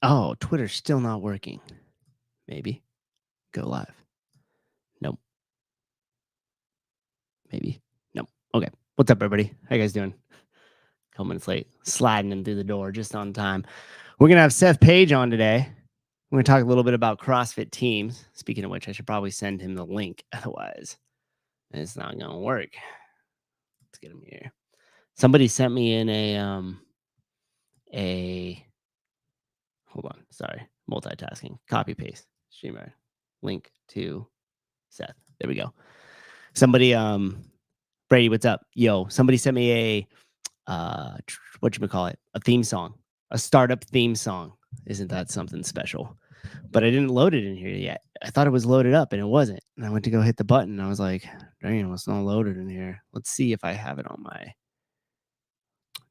Oh, Twitter's still not working. Maybe. Go live. Nope. Maybe. Nope. Okay. What's up, everybody? How you guys doing? A couple minutes late. Sliding in through the door just on time. We're going to have Seth Page on today. We're going to talk a little bit about CrossFit teams. Speaking of which, I should probably send him the link. Otherwise, it's not going to work. Let's get him here. Somebody sent me in a hold on. Sorry. Multitasking. Copy paste. Streamer. Link to Seth. There we go. Somebody, Brady, what's up? Yo, somebody sent me a theme song, a startup theme song. Isn't that something special? But I didn't load it in here yet. I thought it was loaded up and it wasn't. And I went to go hit the button and I was like, dang, it's not loaded in here. Let's see if I have it on my,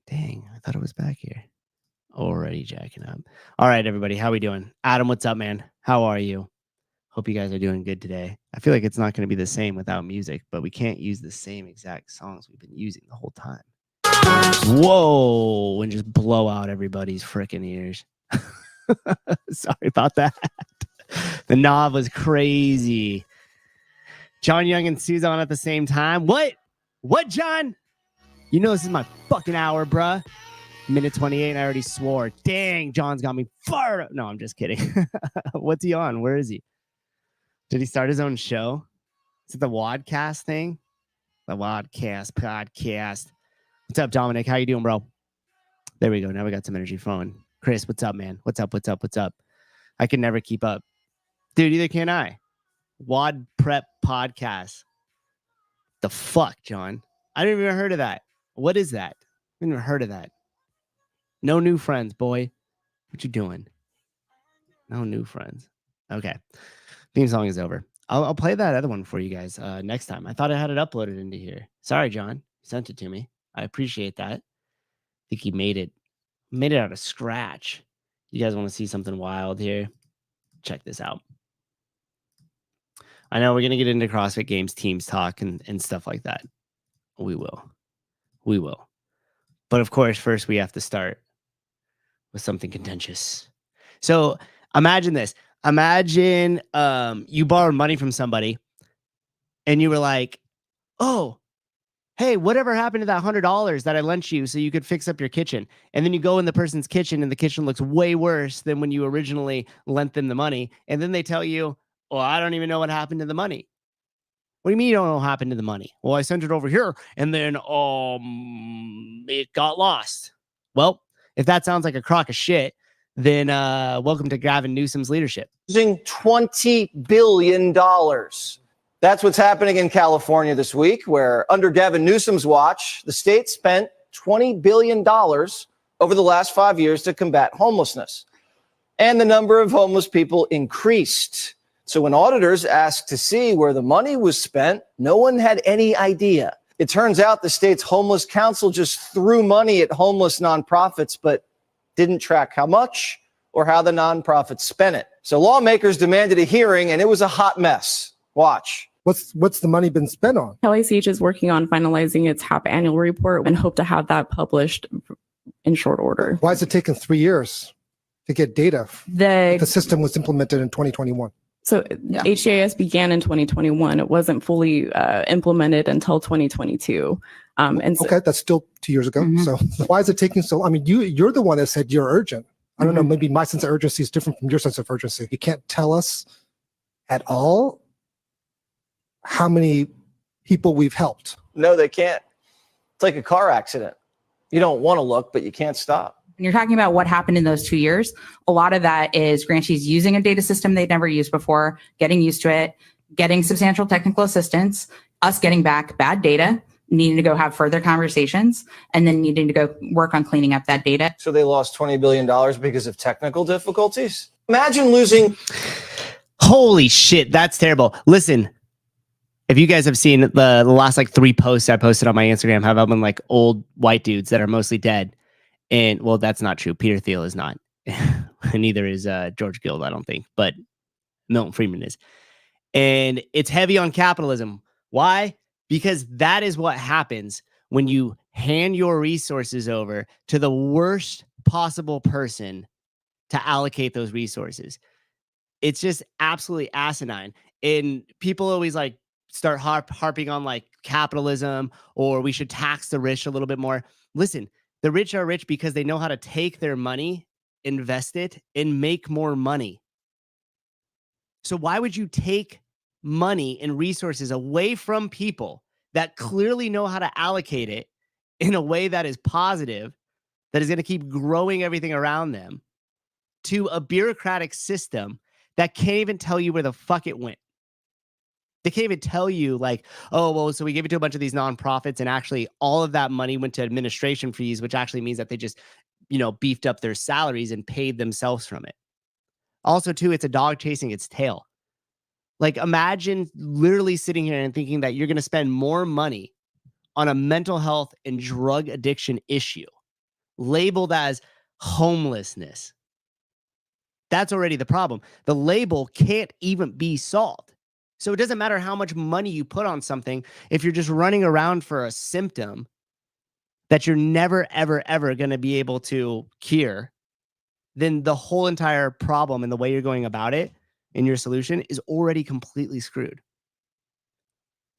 dang, I thought it was back here. Already jacking up. All right, everybody, how we doing? Adam, what's up, man? How are you? Hope you guys are doing good today. I feel like it's not going to be the same without music, but we can't use the same exact songs we've been using the whole time. Whoa, and just blow out everybody's freaking ears. Sorry about that. The knob was crazy. John Young and Souza on at the same time. What? What, John? You know this is my fucking hour, bruh. Minute 28, and I already swore. Dang, John's got me fired up. No, I'm just kidding. What's he on? Where is he? Did he start his own show? Is it the Wadcast thing? The Wadcast podcast. What's up, Dominic? How you doing, bro? There we go. Now we got some energy flowing. Chris, what's up, man? What's up? What's up? What's up? I can never keep up. Dude, either can I. Wad Prep Podcast. The fuck, John? I didn't even heard of that. What is that? I didn't even heard of that. No new friends, boy. What you doing? No new friends. Okay. Theme song is over. I'll play that other one for you guys next time. I thought I had it uploaded into here. Sorry, John. You sent it to me. I appreciate that. I think he made it out of scratch. You guys want to see something wild here? Check this out. I know we're going to get into CrossFit Games teams talk and stuff like that. We will. We will. But of course, first we have to start with something contentious. So imagine this. Imagine you borrowed money from somebody and you were like, oh, hey, whatever happened to that $100 that I lent you so you could fix up your kitchen? And then you go in the person's kitchen and the kitchen looks way worse than when you originally lent them the money. And then they tell you, well, I don't even know what happened to the money. What do you mean you don't know what happened to the money? Well, I sent it over here and then it got lost. Well, if that sounds like a crock of shit, then welcome to Gavin Newsom's leadership. Using $20 billion. That's what's happening in California this week, where under Gavin Newsom's watch, the state spent $20 billion over the last 5 years to combat homelessness. And the number of homeless people increased. So when auditors asked to see where the money was spent, no one had any idea. It turns out the state's homeless council just threw money at homeless nonprofits, but didn't track how much or how the nonprofits spent it. So lawmakers demanded a hearing, and it was a hot mess. Watch. What's the money been spent on? LACH is working on finalizing its HAP annual report and hope to have that published in short order. Why is it taking 3 years to get data? The system was implemented in 2021. So HCIS began in 2021. It wasn't fully implemented until 2022. And so, okay, that's still 2 years ago. So why is it taking so long? I mean, you're the one that said you're urgent. I don't know, maybe my sense of urgency is different from your sense of urgency. You can't tell us at all how many people we've helped. No, they can't. It's like a car accident. You don't want to look, but you can't stop. When you're talking about what happened in those 2 years, a lot of that is grantees using a data system they'd never used before, getting used to it, getting substantial technical assistance, us getting back bad data, needing to go have further conversations, and then needing to go work on cleaning up that data. So they lost $20 billion because of technical difficulties? Imagine losing. Holy shit, that's terrible. Listen, if you guys have seen the last like 3 posts I posted on my Instagram, have all been like old white dudes that are mostly dead. And well, that's not true. Peter Thiel is not. Neither is George Guild, I don't think. But Milton Friedman is. And it's heavy on capitalism. Why? Because that is what happens when you hand your resources over to the worst possible person to allocate those resources. It's just absolutely asinine. And people always like start harping on like capitalism, or we should tax the rich a little bit more. Listen, the rich are rich because they know how to take their money, invest it, and make more money. So why would you take money and resources away from people that clearly know how to allocate it in a way that is positive, that is going to keep growing everything around them, to a bureaucratic system that can't even tell you where the fuck it went? They can't even tell you like, oh, well, so we gave it to a bunch of these nonprofits and actually all of that money went to administration fees, which actually means that they just, beefed up their salaries and paid themselves from it. Also, too, it's a dog chasing its tail. Like, imagine literally sitting here and thinking that you're going to spend more money on a mental health and drug addiction issue labeled as homelessness. That's already the problem. The label can't even be solved. So it doesn't matter how much money you put on something if you're just running around for a symptom that you're never, ever, ever going to be able to cure, then the whole entire problem and the way you're going about it in your solution is already completely screwed.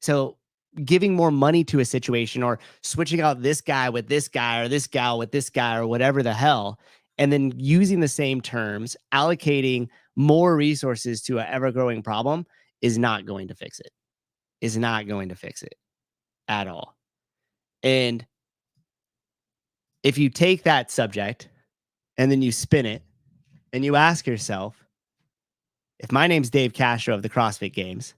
So giving more money to a situation or switching out this guy with this guy or this gal with this guy or whatever the hell, and then using the same terms, allocating more resources to an ever-growing problem is not going to fix it. Is not going to fix it at all. And if you take that subject and then you spin it and you ask yourself, if my name's Dave Castro of the CrossFit Games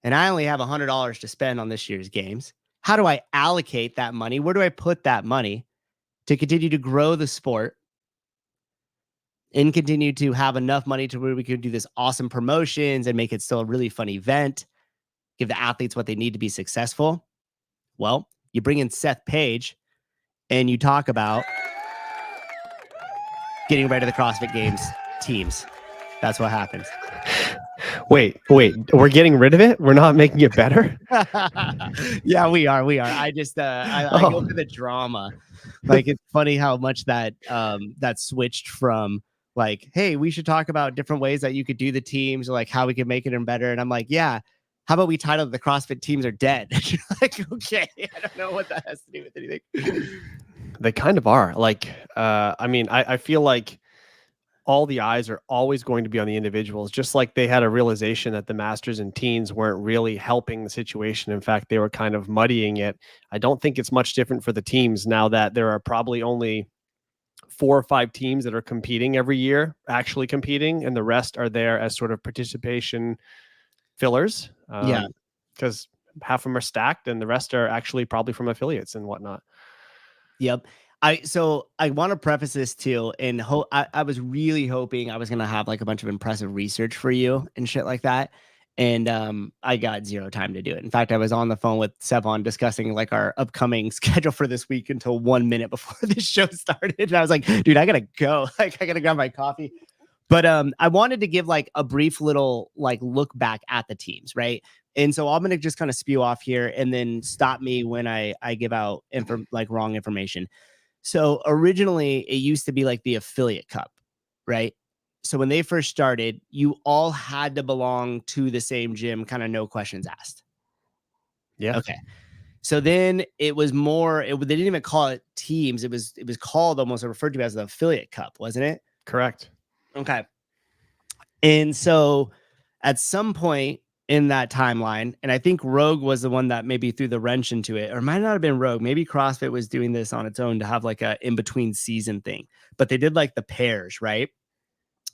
and I only have $100 to spend on this year's games, how do I allocate that money? Where do I put that money to continue to grow the sport and continue to have enough money to where we could do this awesome promotions and make it still a really fun event, give the athletes what they need to be successful? Well, you bring in Seth Page and you talk about getting rid of the CrossFit Games teams. That's what happens. Wait, we're getting rid of it? We're not making it better? Yeah, we are. I just I go for the drama. Like, it's funny how much that that switched from like, hey, we should talk about different ways that you could do the teams, or like how we could make it better. And I'm like, yeah, how about we title the CrossFit teams are dead? Like, okay, I don't know what that has to do with anything. They kind of are. Like, I feel like all the eyes are always going to be on the individuals, just like they had a realization that the masters and teens weren't really helping the situation. In fact, they were kind of muddying it. I don't think it's much different for the teams now that there are probably only 4 or 5 teams that are competing every year, actually competing, and the rest are there as sort of participation fillers. Because half of them are stacked and the rest are actually probably from affiliates and whatnot. Yep. So I want to preface this too, and I was really hoping I was gonna have like a bunch of impressive research for you and shit like that, and I got zero time to do it. In fact, I was on the phone with Sevon discussing like our upcoming schedule for this week until 1 minute before the show started, and I was like, dude, I gotta go. Like, I gotta grab my coffee. But I wanted to give like a brief little like look back at the teams, right? And so I'm gonna just kind of spew off here, and then stop me when I give out wrong information. So originally it used to be like the affiliate cup, right? So when they first started, you all had to belong to the same gym, kind of no questions asked. Yeah. Okay. So then it was more, they didn't even call it teams. It was called almost referred to as the affiliate cup, wasn't it? Correct. Okay. And so at some point in that timeline, and I think Rogue was the one that maybe threw the wrench into it, or it might not have been Rogue. Maybe CrossFit was doing this on its own to have like a in-between season thing, but they did like the pairs, right?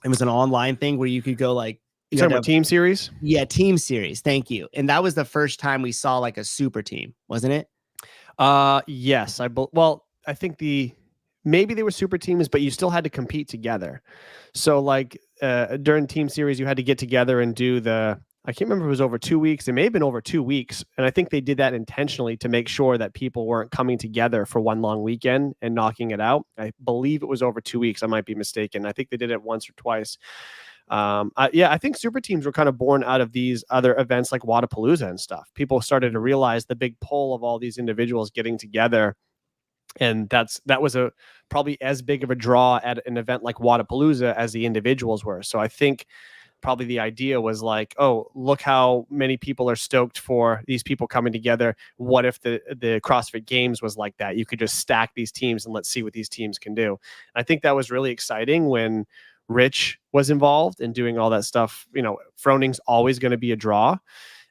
It was an online thing where you could go like, you talking about team series? Yeah, team series. Thank you. And that was the first time we saw like a super team, wasn't it? Yes. I think maybe they were super teams, but you still had to compete together. So like during team series, you had to get together and do I can't remember if it was over 2 weeks. It may have been over 2 weeks. And I think they did that intentionally to make sure that people weren't coming together for one long weekend and knocking it out. I believe it was over 2 weeks. I might be mistaken. I think they did it once or twice. I think super teams were kind of born out of these other events like Wadapalooza and stuff. People started to realize the big pull of all these individuals getting together And that was probably as big of a draw at an event like Wadapalooza as the individuals were. So I think probably the idea was like, oh, look how many people are stoked for these people coming together. What if the CrossFit Games was like that? You could just stack these teams and let's see what these teams can do. And I think that was really exciting when Rich was involved in doing all that stuff. Froning's always going to be a draw,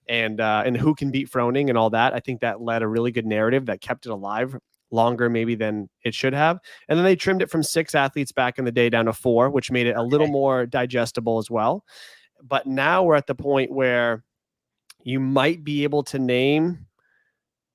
and who can beat Froning and all that. I think that led a really good narrative that kept it alive longer maybe than it should have. And then they trimmed it from 6 athletes back in the day down to 4, which made it a little more digestible as well. But now we're at the point where you might be able to name,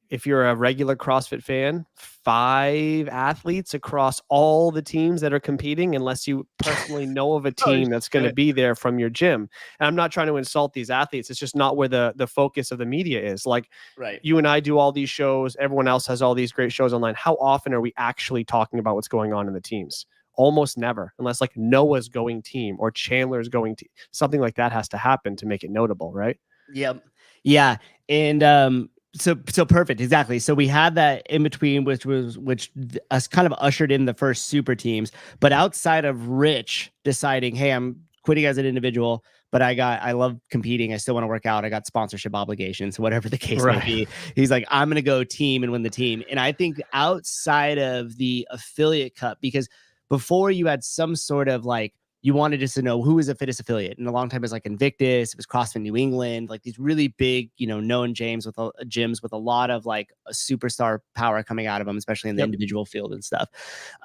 if you're a regular CrossFit fan, 5 athletes across all the teams that are competing, unless you personally know of a team that's going to be there from your gym. And I'm not trying to insult these athletes. It's just not where the focus of the media is. Like, right. You and I do all these shows. Everyone else has all these great shows online. How often are we actually talking about what's going on in the teams? Almost never, unless like Noah's going team or Chandler's going team. Something like that has to happen to make it notable, right? Yep. Yeah. And so perfect. Exactly. So we had that in between, which us kind of ushered in the first super teams. But outside of Rich deciding, hey, I'm quitting as an individual, but I love competing. I still want to work out. I got sponsorship obligations, whatever the case may be. He's like, I'm going to go team and win the team. And I think outside of the affiliate cup, because before you had some sort of like, you wanted just to know who was the fittest affiliate. And a long time it was like Invictus, it was CrossFit New England, like these really big, known gyms with a lot of like a superstar power coming out of them, especially in the individual field and stuff.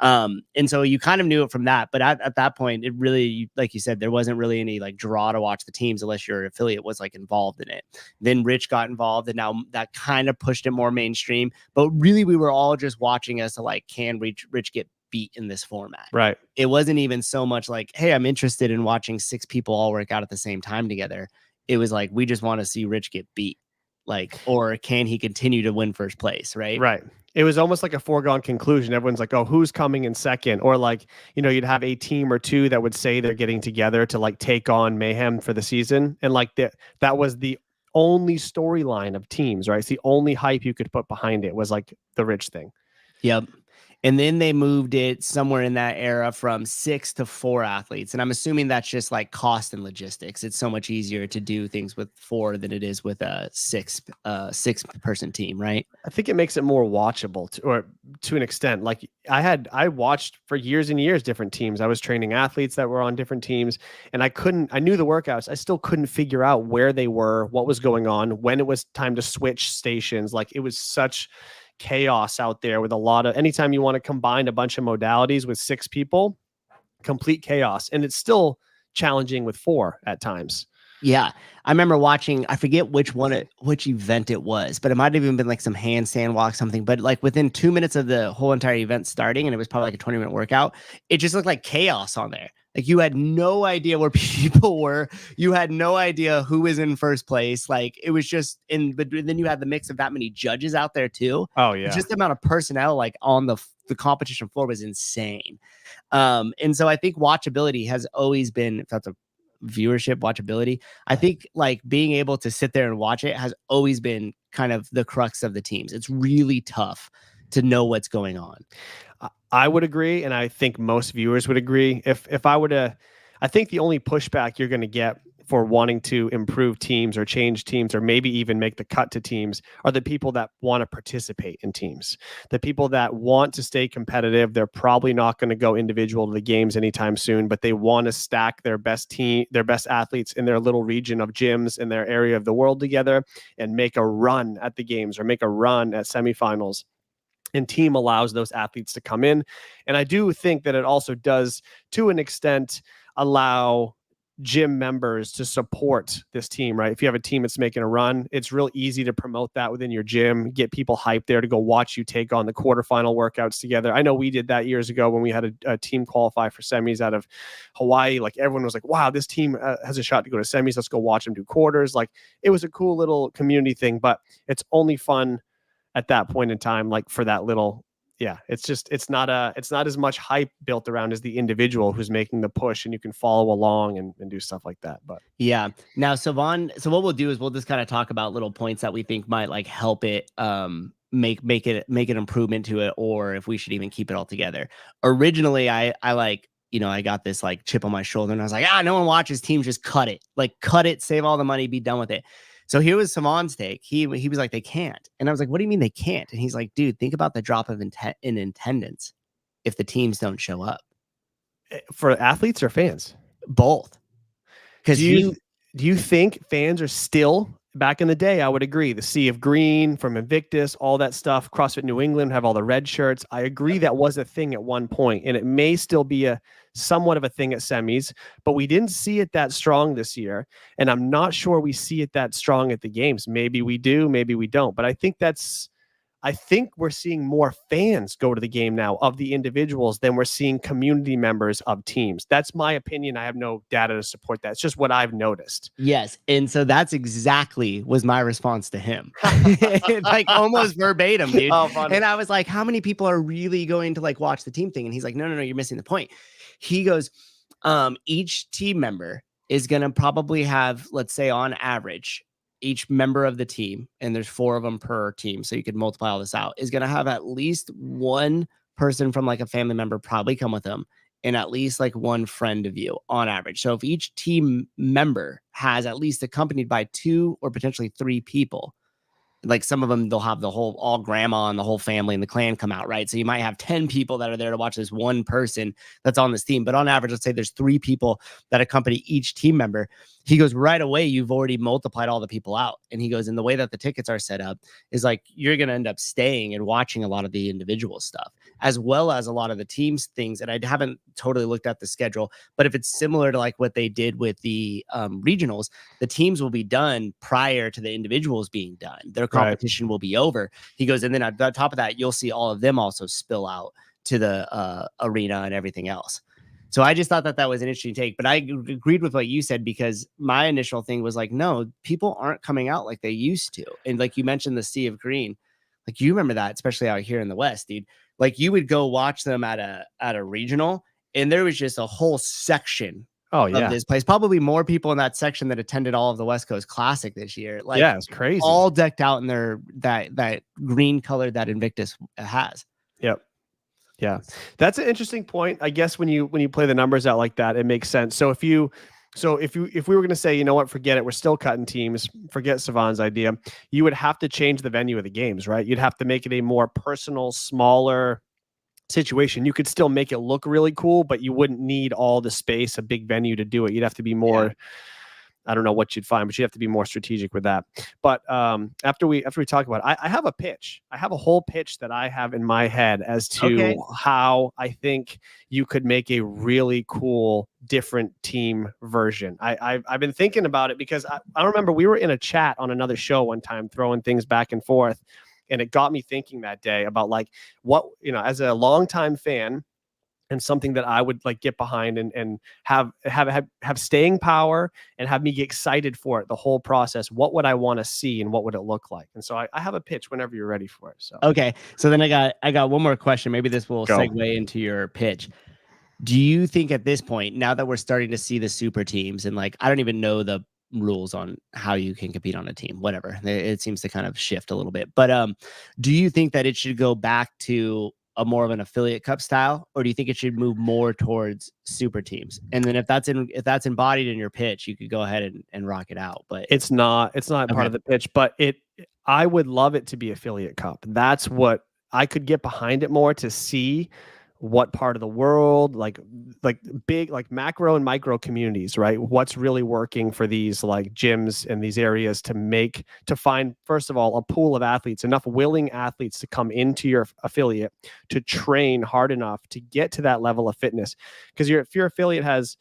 And so you kind of knew it from that. But at that point, it really, like you said, there wasn't really any like draw to watch the teams unless your affiliate was like involved in it. Then Rich got involved, and now that kind of pushed it more mainstream. But really, we were all just watching as to like, can Rich get beat in this format? Right. It wasn't even so much like, hey, I'm interested in watching 6 people all work out at the same time together. It was like, we just want to see Rich get beat, like, or can he continue to win first place? Right. It was almost like a foregone conclusion. Everyone's like, oh, who's coming in second? Or like, you'd have a team or 2 that would say they're getting together to like take on Mayhem for the season. And like that was the only storyline of teams, right? It's the only hype you could put behind it was like the Rich thing. Yep. And then they moved it somewhere in that era from 6 to 4 athletes. And I'm assuming that's just like cost and logistics. It's so much easier to do things with 4 than it is with a 6-person team, right? I think it makes it more watchable to an extent. Like I watched for years and years different teams. I was training athletes that were on different teams, and I knew the workouts. I still couldn't figure out where they were, what was going on, when it was time to switch stations. Like it was such chaos out there with a lot of, anytime you want to combine a bunch of modalities with 6 people, complete chaos. And it's still challenging with 4 at times. Yeah. I remember watching, I forget which event it was, but it might have even been like some handstand walk, something, but like within 2 minutes of the whole entire event starting, and it was probably like a 20-minute workout, it just looked like chaos on there. Like you had no idea where people were. You had no idea who was in first place. Like it was just but then you had the mix of that many judges out there too. Oh yeah. Just the amount of personnel like on the competition floor was insane. And so I think watchability has always been, if that's a watchability, I think like being able to sit there and watch it has always been kind of the crux of the teams. It's really tough to know what's going on. I would agree, and I think most viewers would agree. If I were to, I think the only pushback you're going to get for wanting to improve teams or change teams or maybe even make the cut to teams are the people that want to participate in teams. The people that want to stay competitive, they're probably not going to go individual to the games anytime soon, but they want to stack their best athletes in their little region of gyms in their area of the world together and make a run at the games or make a run at semifinals. And team allows those athletes to come in. And I do think that it also does, to an extent, allow gym members to support this team, right? If you have a team that's making a run, it's real easy to promote that within your gym, get people hyped there to go watch you take on the quarterfinal workouts together. I know we did that years ago when we had a team qualify for semis out of Hawaii. Like everyone was like, wow, this team has a shot to go to semis. Let's go watch them do quarters. Like it was a cool little community thing, but it's only fun at that point in time, like for that little, it's not as much hype built around as the individual who's making the push, and you can follow along and do stuff like that. But yeah, now so what we'll do is we'll just kind of talk about little points that we think might like help it make an improvement to it, or if we should even keep it all together. Originally, I like, I got this like chip on my shoulder, and I was like, no one watches teams, just cut it, save all the money, be done with it. So here was Savon's take. He was like, they can't. And I was like, what do you mean they can't? And he's like, dude, think about the drop of in attendance if the teams don't show up. For athletes or fans? Both. Because do you think fans are still, back in the day, I would agree, the Sea of Green from Invictus, all that stuff, CrossFit New England have all the red shirts. I agree that was a thing at one point, and it may still be a somewhat of a thing at semis, but we didn't see it that strong this year, and I'm not sure we see it that strong at the games. Maybe we do, maybe we don't, but I think we're seeing more fans go to the game now of the individuals than we're seeing community members of teams. That's my opinion. I have no data to support that. It's just what I've noticed. Yes. And so that's exactly was my response to him. Like almost verbatim, dude. Oh, funny. And I was like, how many people are really going to like watch the team thing? And he's like, no, you're missing the point. He goes, each team member is going to probably have, let's say on average, each member of the team, and there's 4 of them per team, so you could multiply all this out, is going to have at least one person from like a family member probably come with them, and at least like one friend of you on average. So if each team member has at least accompanied by 2 or potentially 3 people, like some of them, they'll have all grandma and the whole family and the clan come out, right? So you might have 10 people that are there to watch this one person that's on this team. But on average, let's say there's 3 people that accompany each team member. He goes, right away, you've already multiplied all the people out. And he goes, and the way that the tickets are set up is like, you're going to end up staying and watching a lot of the individual stuff, as well as a lot of the teams things. And I haven't totally looked at the schedule, but if it's similar to like what they did with the regionals, the teams will be done prior to the individuals being done. Their competition will be over. He goes, and then on top of that, you'll see all of them also spill out to the arena and everything else. So I just thought that was an interesting take, but I agreed with what you said, because my initial thing was like, no, people aren't coming out like they used to. And like you mentioned the Sea of Green, like you remember that, especially out here in the West, dude. Like you would go watch them at a regional, and there was just a whole section of this place. Probably more people in that section that attended all of the West Coast Classic this year. Like, yeah, it's crazy. All decked out in their that green color that Invictus has. Yep. Yeah, that's an interesting point. I guess when you play the numbers out like that, it makes sense. So if we were going to say, you know what, forget it, we're still cutting teams, forget Savon's idea, you would have to change the venue of the games, right? You'd have to make it a more personal, smaller situation. You could still make it look really cool, but you wouldn't need all the space, a big venue to do it. You'd have to be more. Yeah. I don't know what you'd find, but you have to be more strategic with that. But after we talk about it, I have a pitch. I have a whole pitch that I have in my head as to how I think you could make a really cool, different team version. I've been thinking about it because I remember we were in a chat on another show one time throwing things back and forth, and it got me thinking that day about like what, as a longtime fan, and something that I would like get behind and have staying power and have me get excited for it, the whole process. What would I want to see and what would it look like? And so I have a pitch whenever you're ready for it. So okay. So then I got one more question. Maybe this will segue into your pitch. Do you think at this point, now that we're starting to see the super teams, and like I don't even know the rules on how you can compete on a team, whatever. It seems to kind of shift a little bit. But do you think that it should go back to a more of an affiliate cup style, or do you think it should move more towards super teams? And then if that's embodied in your pitch, you could go ahead and rock it out. But it's not part of the pitch, but I would love it to be affiliate cup. That's what I could get behind it more, to see what part of the world, like big, like macro and micro communities, right? What's really working for these like gyms and these areas to find, first of all, a pool of athletes, enough willing athletes to come into your affiliate to train hard enough to get to that level of fitness. Because if your affiliate has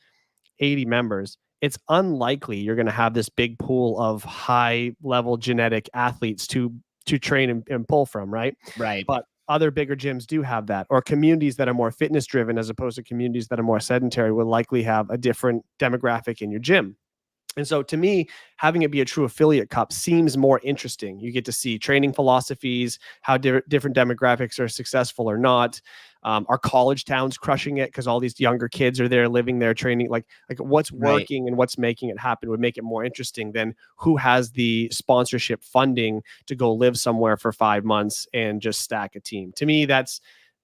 80 members, it's unlikely you're going to have this big pool of high level genetic athletes to train and pull from, right? Right. But other bigger gyms do have that, or communities that are more fitness driven as opposed to communities that are more sedentary will likely have a different demographic in your gym. And so to me, having it be a true affiliate cup seems more interesting. You get to see training philosophies, how different demographics are successful or not. Are college towns crushing it because all these younger kids are there living there training? Like what's working and what's making it happen would make it more interesting than who has the sponsorship funding to go live somewhere for 5 months and just stack a team. To me, that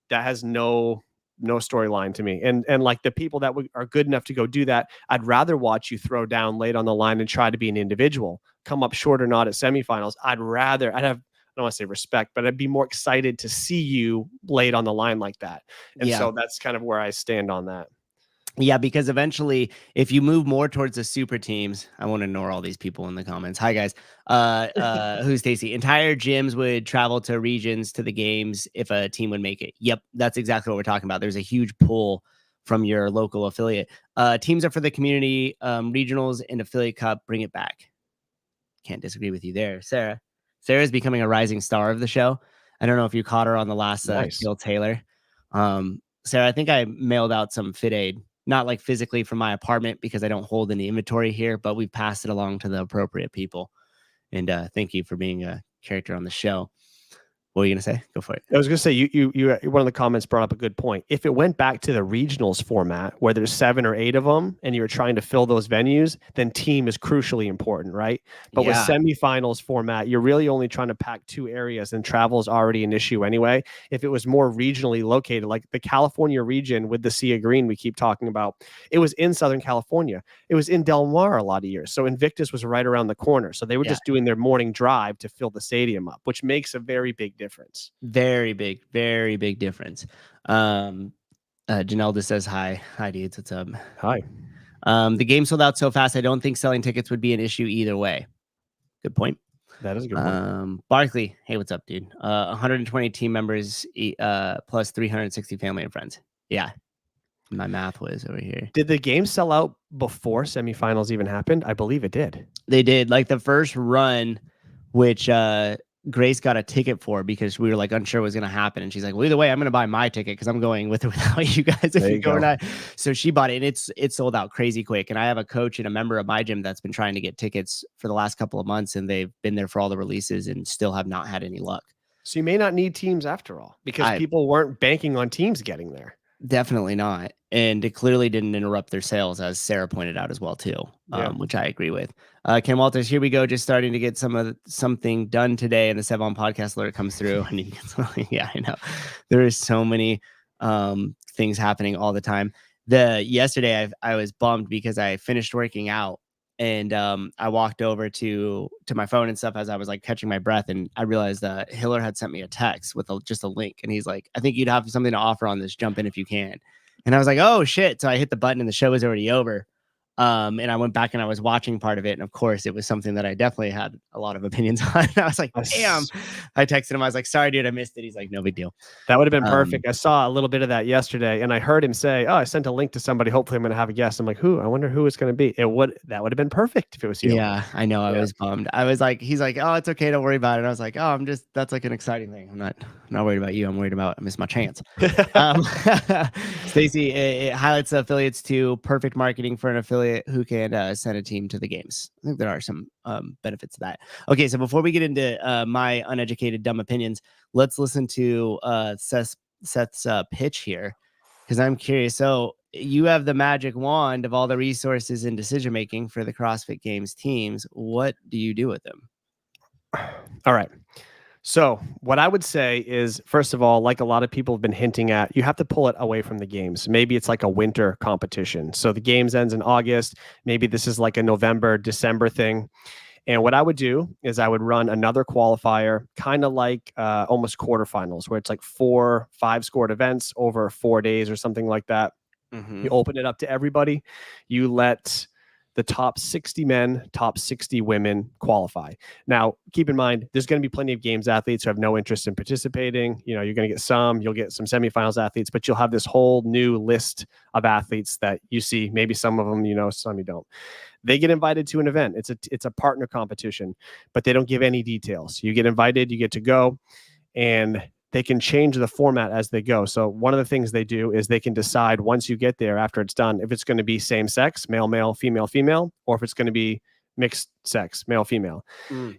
has no storyline to me. And like the people that are good enough to go do that, I'd rather watch you throw down late on the line and try to be an individual, come up short or not at semifinals. I'd have, I don't want to say respect, but I'd be more excited to see you laid on the line like that. And so that's kind of where I stand on that. Yeah, because eventually, if you move more towards the super teams, I won't ignore all these people in the comments. Hi, guys. Who's Stacy? Entire gyms would travel to regions to the games if a team would make it. Yep, that's exactly what we're talking about. There's a huge pull from your local affiliate. Teams are for the community, regionals and affiliate cup. Bring it back. Can't disagree with you there, Sarah. Sarah's becoming a rising star of the show. I don't know if you caught her on the last Gil Taylor. Sarah, I think I mailed out some Fit Aid. Not like physically from my apartment because I don't hold any inventory here, but we've passed it along to the appropriate people. And thank you for being a character on the show. What were you going to say? Go for it. I was going to say, you one of the comments brought up a good point. If it went back to the regionals format where there's 7 or 8 of them and you're trying to fill those venues, then team is crucially important, right? But with semifinals format, you're really only trying to pack 2 areas and travel is already an issue anyway. If it was more regionally located, like the California region with the Sea of Green we keep talking about, it was in Southern California. It was in Del Mar a lot of years. So Invictus was right around the corner. So they were just doing their morning drive to fill the stadium up, which makes a very big difference. Very big difference. Janelle just says hi dudes, what's up? Hi. The game sold out so fast I don't think selling tickets would be an issue either way. Good point. That is a good point. Barkley, hey, what's up, dude? 120 team members plus 360 family and friends. Yeah, my math was over here. Did the game sell out before semifinals even happened? I believe it did. They did. Like the first run, which Grace got a ticket for because we were like unsure what was going to happen. And she's like, well, either way, I'm going to buy my ticket because I'm going with or without you guys if you go or not. So she bought it and it sold out crazy quick. And I have a coach and a member of my gym that's been trying to get tickets for the last couple of months and they've been there for all the releases and still have not had any luck. So you may not need teams after all because people weren't banking on teams getting there. Definitely not. And it clearly didn't interrupt their sales, as Sarah pointed out as well, too, which I agree with. Ken Walters, here we go. Just starting to get something done today. And the Sevon podcast alert comes through. And you get yeah, I know. There is so many things happening all the time. Yesterday, I was bummed because I finished working out. And I walked over to my phone and stuff as I was like catching my breath. And I realized that Hiller had sent me a text with just a link. And he's like, I think you'd have something to offer on this. Jump in if you can. And I was like, oh, shit. So I hit the button and the show was already over. And I went back and I was watching part of it. And of course, it was something that I definitely had a lot of opinions on. I was like, damn. I texted him. I was like, sorry, dude, I missed it. He's like, no big deal. That would have been perfect. I saw a little bit of that yesterday and I heard him say, oh, I sent a link to somebody. Hopefully I'm going to have a guest. I'm like, who? I wonder who it's going to be. That would have been perfect if it was you. Yeah, I know. I was bummed. I was like, he's like, oh, it's okay. Don't worry about it. And I was like, oh, that's like an exciting thing. I'm not worried about you. I'm worried about I missed my chance. Stacy, it highlights the affiliates too. Perfect marketing for an affiliate who can send a team to the games. I think there are some benefits to that. Okay, so before we get into my uneducated dumb opinions, let's listen to Seth's pitch here because I'm curious. So you have the magic wand of all the resources and decision making for the CrossFit Games teams. What do you do with them? All right. So what I would say is, first of all, like a lot of people have been hinting at, you have to pull it away from the games. Maybe it's like a winter competition. So the games ends in August. Maybe this is like a November, December thing. And what I would do is I would run another qualifier, kind of like almost quarterfinals, where it's like 4 5-scored events over 4 days or something like that. Mm-hmm. You open it up to everybody. You let the top 60 men, top 60 women qualify. Now, keep in mind, there's going to be plenty of games athletes who have no interest in participating. You know, you're going to get you'll get some semifinals athletes, but you'll have this whole new list of athletes that you see. Maybe some of them, you know, some you don't. They get invited to an event. It's a partner competition, but they don't give any details. You get invited, you get to go. And they can change the format as they go. So one of the things they do is they can decide once you get there, after it's done, if it's going to be same sex, male, male, female, female, or if it's going to be mixed sex, male, female.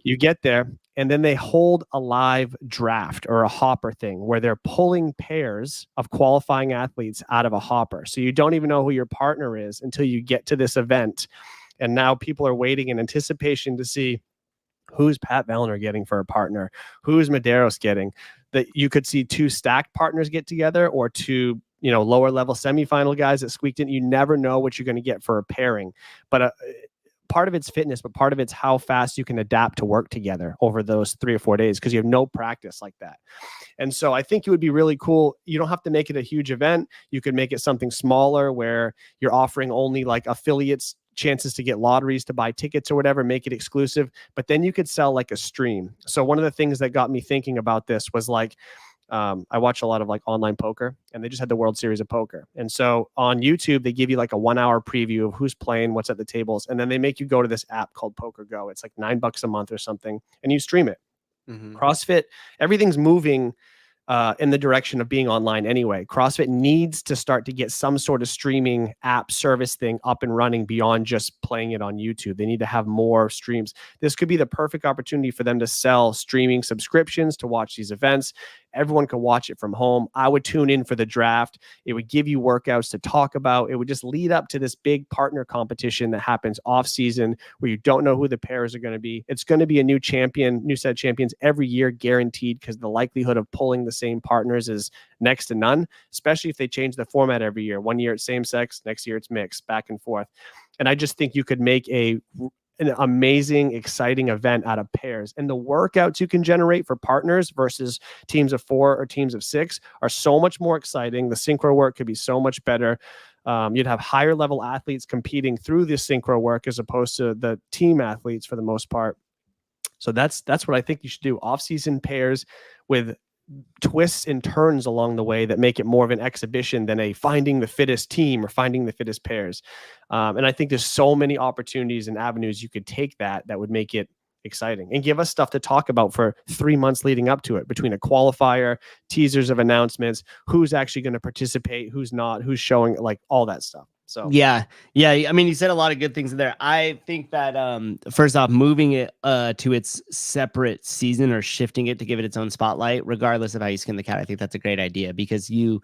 You get there, and then they hold a live draft or a hopper thing where they're pulling pairs of qualifying athletes out of a hopper. So you don't even know who your partner is until you get to this event. And now people are waiting in anticipation to see who's Pat Vellner getting for a partner, who's Medeiros getting. That you could see two stacked partners get together, or two, lower level semifinal guys that squeaked in. You never know what you're going to get for a pairing. But part of it's fitness, but part of it's how fast you can adapt to work together over those 3 or 4 days, because you have no practice like that. And so I think it would be really cool. You don't have to make it a huge event. You could make it something smaller where you're offering only like affiliates chances to get lotteries to buy tickets or whatever, make it exclusive. But then you could sell like a stream. So one of the things that got me thinking about this was like, I watch a lot of like online poker, and they just had the World Series of Poker. And so on YouTube, they give you like a 1 hour preview of who's playing, what's at the tables. And then they make you go to this app called Poker Go. It's like $9 a month or something, and you stream it. CrossFit, everything's moving in the direction of being online anyway. CrossFit needs to start to get some sort of streaming app service thing up and running beyond just playing it on YouTube. They need to have more streams. This could be the perfect opportunity for them to sell streaming subscriptions to watch these events. Everyone can watch it from home. I would tune in for the draft. It would give you workouts to talk about. It would just lead up to this big partner competition that happens off season where you don't know who the pairs are going to be. It's going to be a new set of champions every year, guaranteed, because the likelihood of pulling the same partners is next to none, especially if they change the format every year. 1 year it's same sex, next year it's mixed, back and forth. And I just think you could make an amazing, exciting event out of pairs. And the workouts you can generate for partners versus teams of 4 or teams of 6 are so much more exciting. The synchro work could be so much better. You'd have higher level athletes competing through this synchro work as opposed to the team athletes for the most part. So that's what I think you should do. Off-season pairs with twists and turns along the way that make it more of an exhibition than a finding the fittest team or finding the fittest pairs. And I think there's so many opportunities and avenues you could take that would make it exciting and give us stuff to talk about for 3 months leading up to it, between a qualifier, teasers of announcements, who's actually going to participate, who's not, who's showing, like all that stuff. So yeah. I mean, you said a lot of good things there. I think that first off, moving it to its separate season or shifting it to give it its own spotlight, regardless of how you skin the cat, I think that's a great idea, because you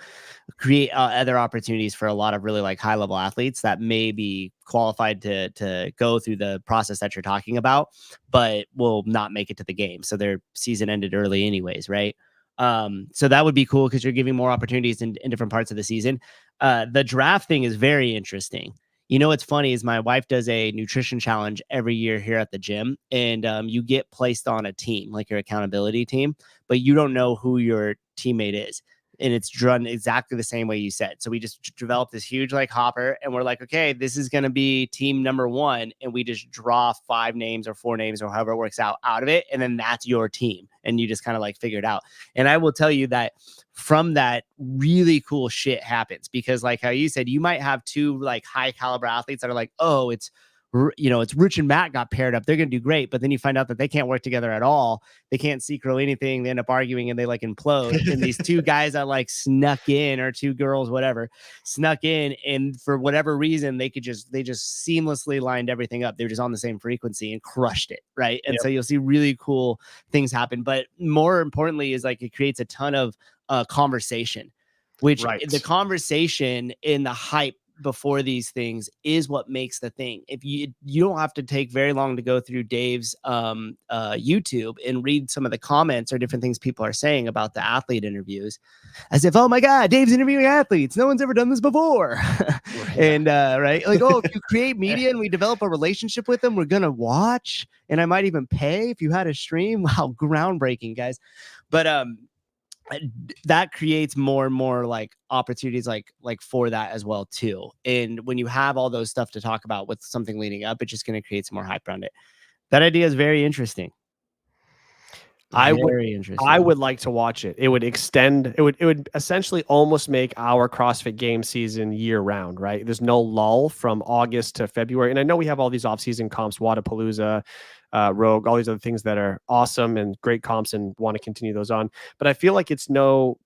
create other opportunities for a lot of really like high level athletes that may be qualified to go through the process that you're talking about, but will not make it to the game. So their season ended early anyways, right? So that would be cool because you're giving more opportunities in different parts of the season. The draft thing is very interesting. You know, what's funny is my wife does a nutrition challenge every year here at the gym, and you get placed on a team, like your accountability team, but you don't know who your teammate is. And it's drawn exactly the same way you said. So we just developed this huge like hopper, and we're like, okay, this is going to be team number 1. And we just draw 5 names or 4 names or however it works out of it. And then that's your team. And you just kind of like figure it out. And I will tell you that from that, really cool shit happens, because like how you said, you might have 2 like high caliber athletes that are like, oh, it's Rich and Matt got paired up. They're going to do great. But then you find out that they can't work together at all. They can't synchro anything. They end up arguing and they like implode. And these 2 guys that like snuck in, or 2 girls, whatever, snuck in. And for whatever reason, they just seamlessly lined everything up. They're just on the same frequency and crushed it. Right. And so you'll see really cool things happen. But more importantly is like, it creates a ton of conversation, which the conversation in the hype before these things is what makes the thing. If you don't have to take very long to go through Dave's YouTube and read some of the comments or different things people are saying about the athlete interviews, as if, oh my God, Dave's interviewing athletes, no one's ever done this before. And right, like, oh, if you create media and we develop a relationship with them, we're gonna watch, and I might even pay if you had a stream. Wow, groundbreaking, guys. But that creates more and more like opportunities like for that as well too. And when you have all those stuff to talk about with something leading up, it's just going to create some more hype around it. That idea is very interesting. I would like to watch it. It would extend, it would essentially almost make our CrossFit game season year round, right? There's no lull from August to February. And I know we have all these off-season comps, Wadapalooza, Rogue, all these other things that are awesome and great comps and want to continue those on. But I feel like it's no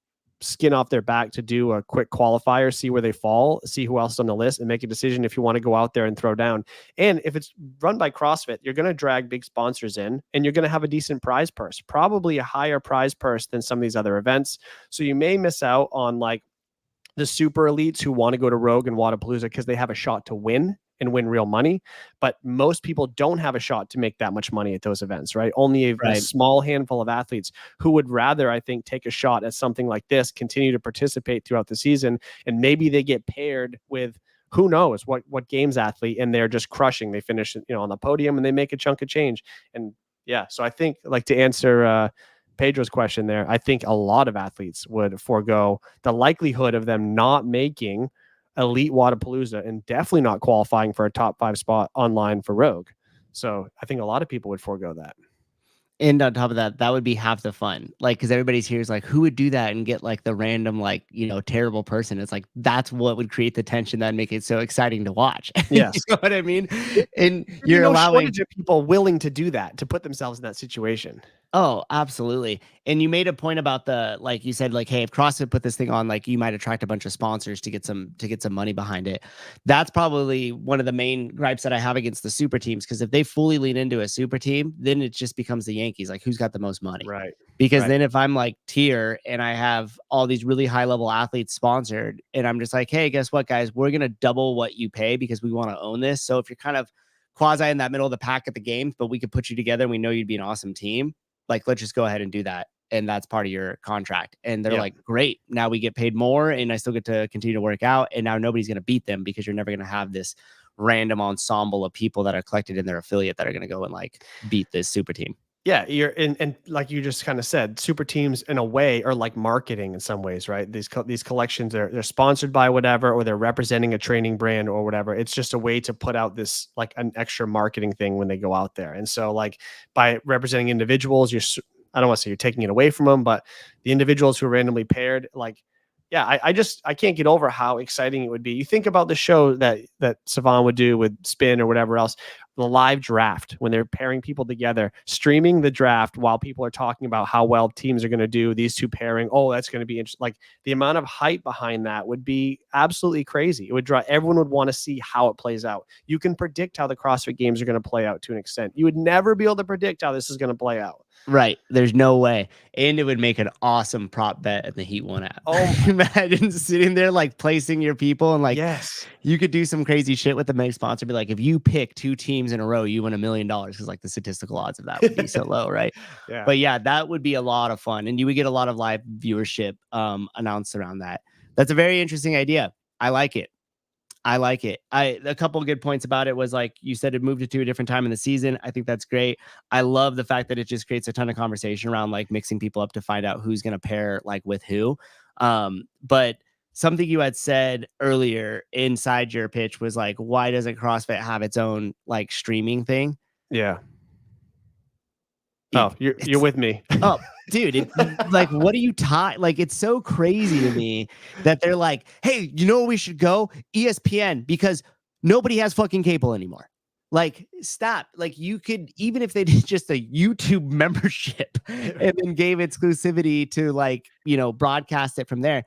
skin off their back to do a quick qualifier, see where they fall, see who else is on the list, and make a decision if you want to go out there and throw down. And if it's run by CrossFit, you're going to drag big sponsors in, and you're going to have a decent prize purse, probably a higher prize purse than some of these other events. So you may miss out on like the super elites who want to go to Rogue and Wadapalooza because they have a shot to win and win real money. But most people don't have a shot to make that much money at those events, right? Only a small handful of athletes who would rather, I think, take a shot at something like this, continue to participate throughout the season, and maybe they get paired with who knows what games athlete, and they're just crushing. They finish, on the podium and they make a chunk of change. And yeah, so I think, like, to answer Pedro's question there, I think a lot of athletes would forego the likelihood of them not making elite Wadapalooza and definitely not qualifying for a top 5 spot online for Rogue. So I think a lot of people would forego that. And on top of that, that would be half the fun. Like, because everybody's here is like, who would do that and get like the random, like, terrible person? It's like, that's what would create the tension that make it so exciting to watch. Yes. You know what I mean? And you're allowing people willing to do that, to put themselves in that situation. Oh, absolutely. And you made a point about like you said, like, hey, if CrossFit put this thing on, like, you might attract a bunch of sponsors to get some money behind it. That's probably one of the main gripes that I have against the super teams, because if they fully lean into a super team, then it just becomes the Yankees. Like, who's got the most money? Right. Because then if I'm like tier and I have all these really high level athletes sponsored, and I'm just like, hey, guess what, guys? We're going to double what you pay because we want to own this. So if you're kind of quasi in that middle of the pack at the games, but we could put you together and we know you'd be an awesome team, like, let's just go ahead and do that. And that's part of your contract. And they're like, great, now we get paid more and I still get to continue to work out. And now nobody's going to beat them, because you're never going to have this random ensemble of people that are collected in their affiliate that are going to go and like beat this super team. Yeah, you're and like you just kind of said, super teams in a way are like marketing in some ways, right? These collections they're sponsored by whatever, or they're representing a training brand or whatever. It's just a way to put out this like an extra marketing thing when they go out there. And so, like, by representing individuals, I don't want to say you're taking it away from them, but the individuals who are randomly paired, like, yeah, I can't get over how exciting it would be. You think about the show that Savan would do with Spin or whatever else, the live draft, when they're pairing people together, streaming the draft while people are talking about how well teams are going to do, these two pairing. Oh, that's going to be interesting. Like, the amount of hype behind that would be absolutely crazy. It would draw, everyone would want to see how it plays out. You can predict how the CrossFit games are going to play out to an extent. You would never be able to predict how this is going to play out. Right. There's no way. And it would make an awesome prop bet in the Heat 1 app. Oh, imagine sitting there, like, placing your people, and like, yes, you could do some crazy shit with the main sponsor. Be like, if you pick 2 teams in a row, you win $1 million, because like the statistical odds of that would be so low. Right. Yeah. But yeah, that would be a lot of fun. And you would get a lot of live viewership announced around that. That's a very interesting idea. I like it. A couple of good points about it was, like you said, it moved it to a different time in the season. I think that's great. I love the fact that it just creates a ton of conversation around like mixing people up to find out who's going to pair like with who. But something you had said earlier inside your pitch was like, why doesn't CrossFit have its own like streaming thing? Yeah. Oh, you're with me. Oh, dude, like, what are you like, it's so crazy to me that they're like, hey, you know where we should go? ESPN, because nobody has fucking cable anymore. Like, stop. Like, you could, even if they did just a YouTube membership and then gave exclusivity to, like, broadcast it from there.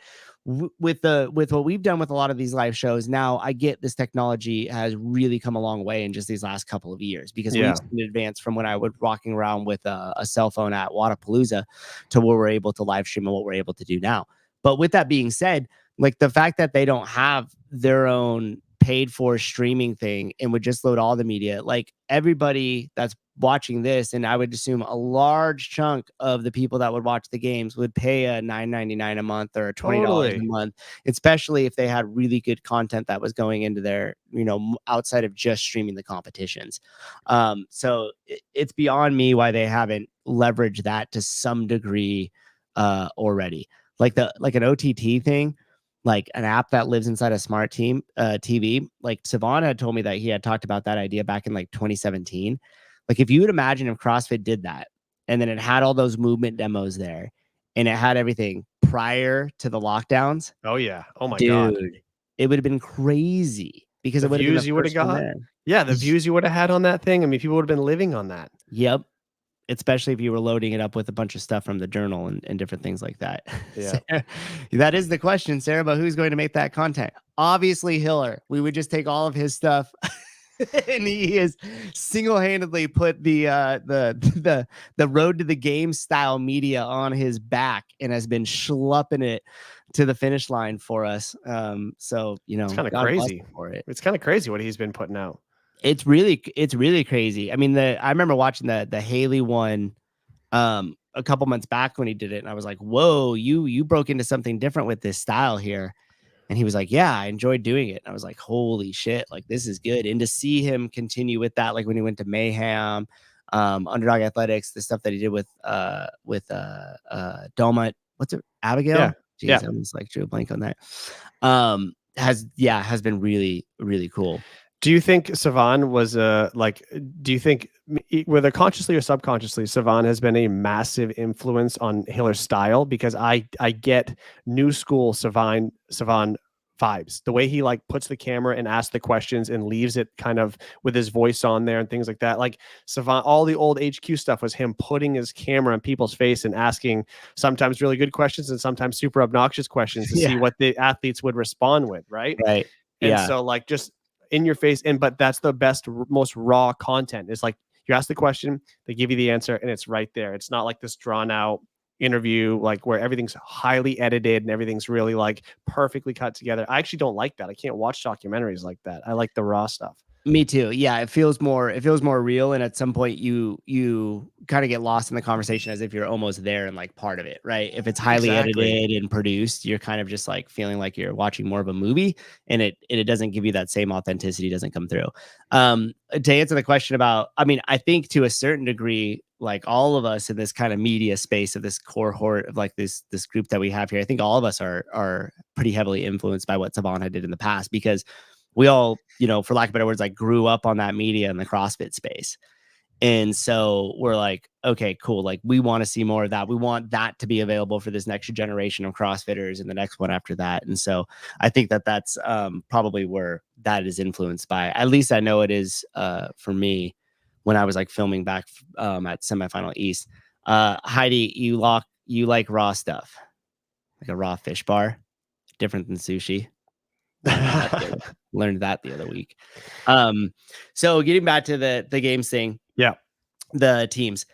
With what we've done with a lot of these live shows now, I get this technology has really come a long way in just these last couple of years, because we've seen it advance from when I was walking around with a cell phone at Wadapalooza to where we're able to live stream and what we're able to do now. But with that being said, like, the fact that they don't have their own paid for streaming thing and would just load all the media, like, everybody that's watching this, and I would assume a large chunk of the people that would watch the games, would pay a $9.99 a month or $20 a month, especially if they had really good content that was going into their, outside of just streaming the competitions. So it's beyond me why they haven't leveraged that to some degree already. Like an OTT thing, like an app that lives inside a smart TV. Like, Savan had told me that he had talked about that idea back in like 2017. Like, if you would imagine if CrossFit did that, and then it had all those movement demos there, and it had everything prior to the lockdowns. Oh yeah. Oh my God. It would have been crazy. because The it would have been views the you would have first one got. there. Yeah, the views you would have had on that thing. I mean, people would have been living on that. Yep. Especially if you were loading it up with a bunch of stuff from the journal and different things like that. Yeah. Sarah, that is the question, Sarah, but who's going to make that content? Obviously Hiller. We would just take all of his stuff and he has single-handedly put the road to the game style media on his back and has been schlepping it to the finish line for us. So, you know, It's kind of God bless crazy him for it. It's kind of crazy what he's been putting out. It's really crazy. I mean, I remember watching the Haley one a couple months back when he did it, and I was like, whoa, you broke into something different with this style here. And he was like, yeah, I enjoyed doing it. And I was like, holy shit, like this is good. And to see him continue with that, like when he went to Mayhem, Underdog Athletics, the stuff that he did with Doma, what's it, Abigail? Yeah. Jeez, Yeah. I almost like drew a blank on that. Has been really, really cool. Do you think Savan was do you think whether consciously or subconsciously, Savan has been a massive influence on Hiller's style? Because I get new school Savan vibes. The way he like puts the camera and asks the questions and leaves it kind of with his voice on there and things like that. Like Savan, all the old HQ stuff was him putting his camera in people's face and asking sometimes really good questions and sometimes super obnoxious questions to see what the athletes would respond with, right? Right. And so like just in your face, but that's the best, most raw content. It's like you ask the question, they give you the answer, and it's right there. It's not like this drawn out interview, like where everything's highly edited and everything's really like perfectly cut together. I actually don't like that. I can't watch documentaries like that. I like the raw stuff. Me too. Yeah, it feels more real, and at some point you kind of get lost in the conversation as if you're almost there and like part of it, right? If it's highly edited and produced, you're kind of just like feeling like you're watching more of a movie, and it doesn't give you that same authenticity, doesn't come through. To answer the question about, I mean, I think to a certain degree, like all of us in this kind of media space of this cohort of like this group that we have here, I think all of us are pretty heavily influenced by what Savan did in the past, because we all, you know, for lack of better words, like grew up on that media in the CrossFit space. And so we're like, okay, cool. Like we want to see more of that. We want that to be available for this next generation of CrossFitters and the next one after that. And so I think that's probably where that is influenced by. At least I know it is for me when I was like filming back at Semifinal East. Heidi, you like raw stuff, like a raw fish bar, different than sushi. Learned that the other week. So getting back to the games thing, the teams,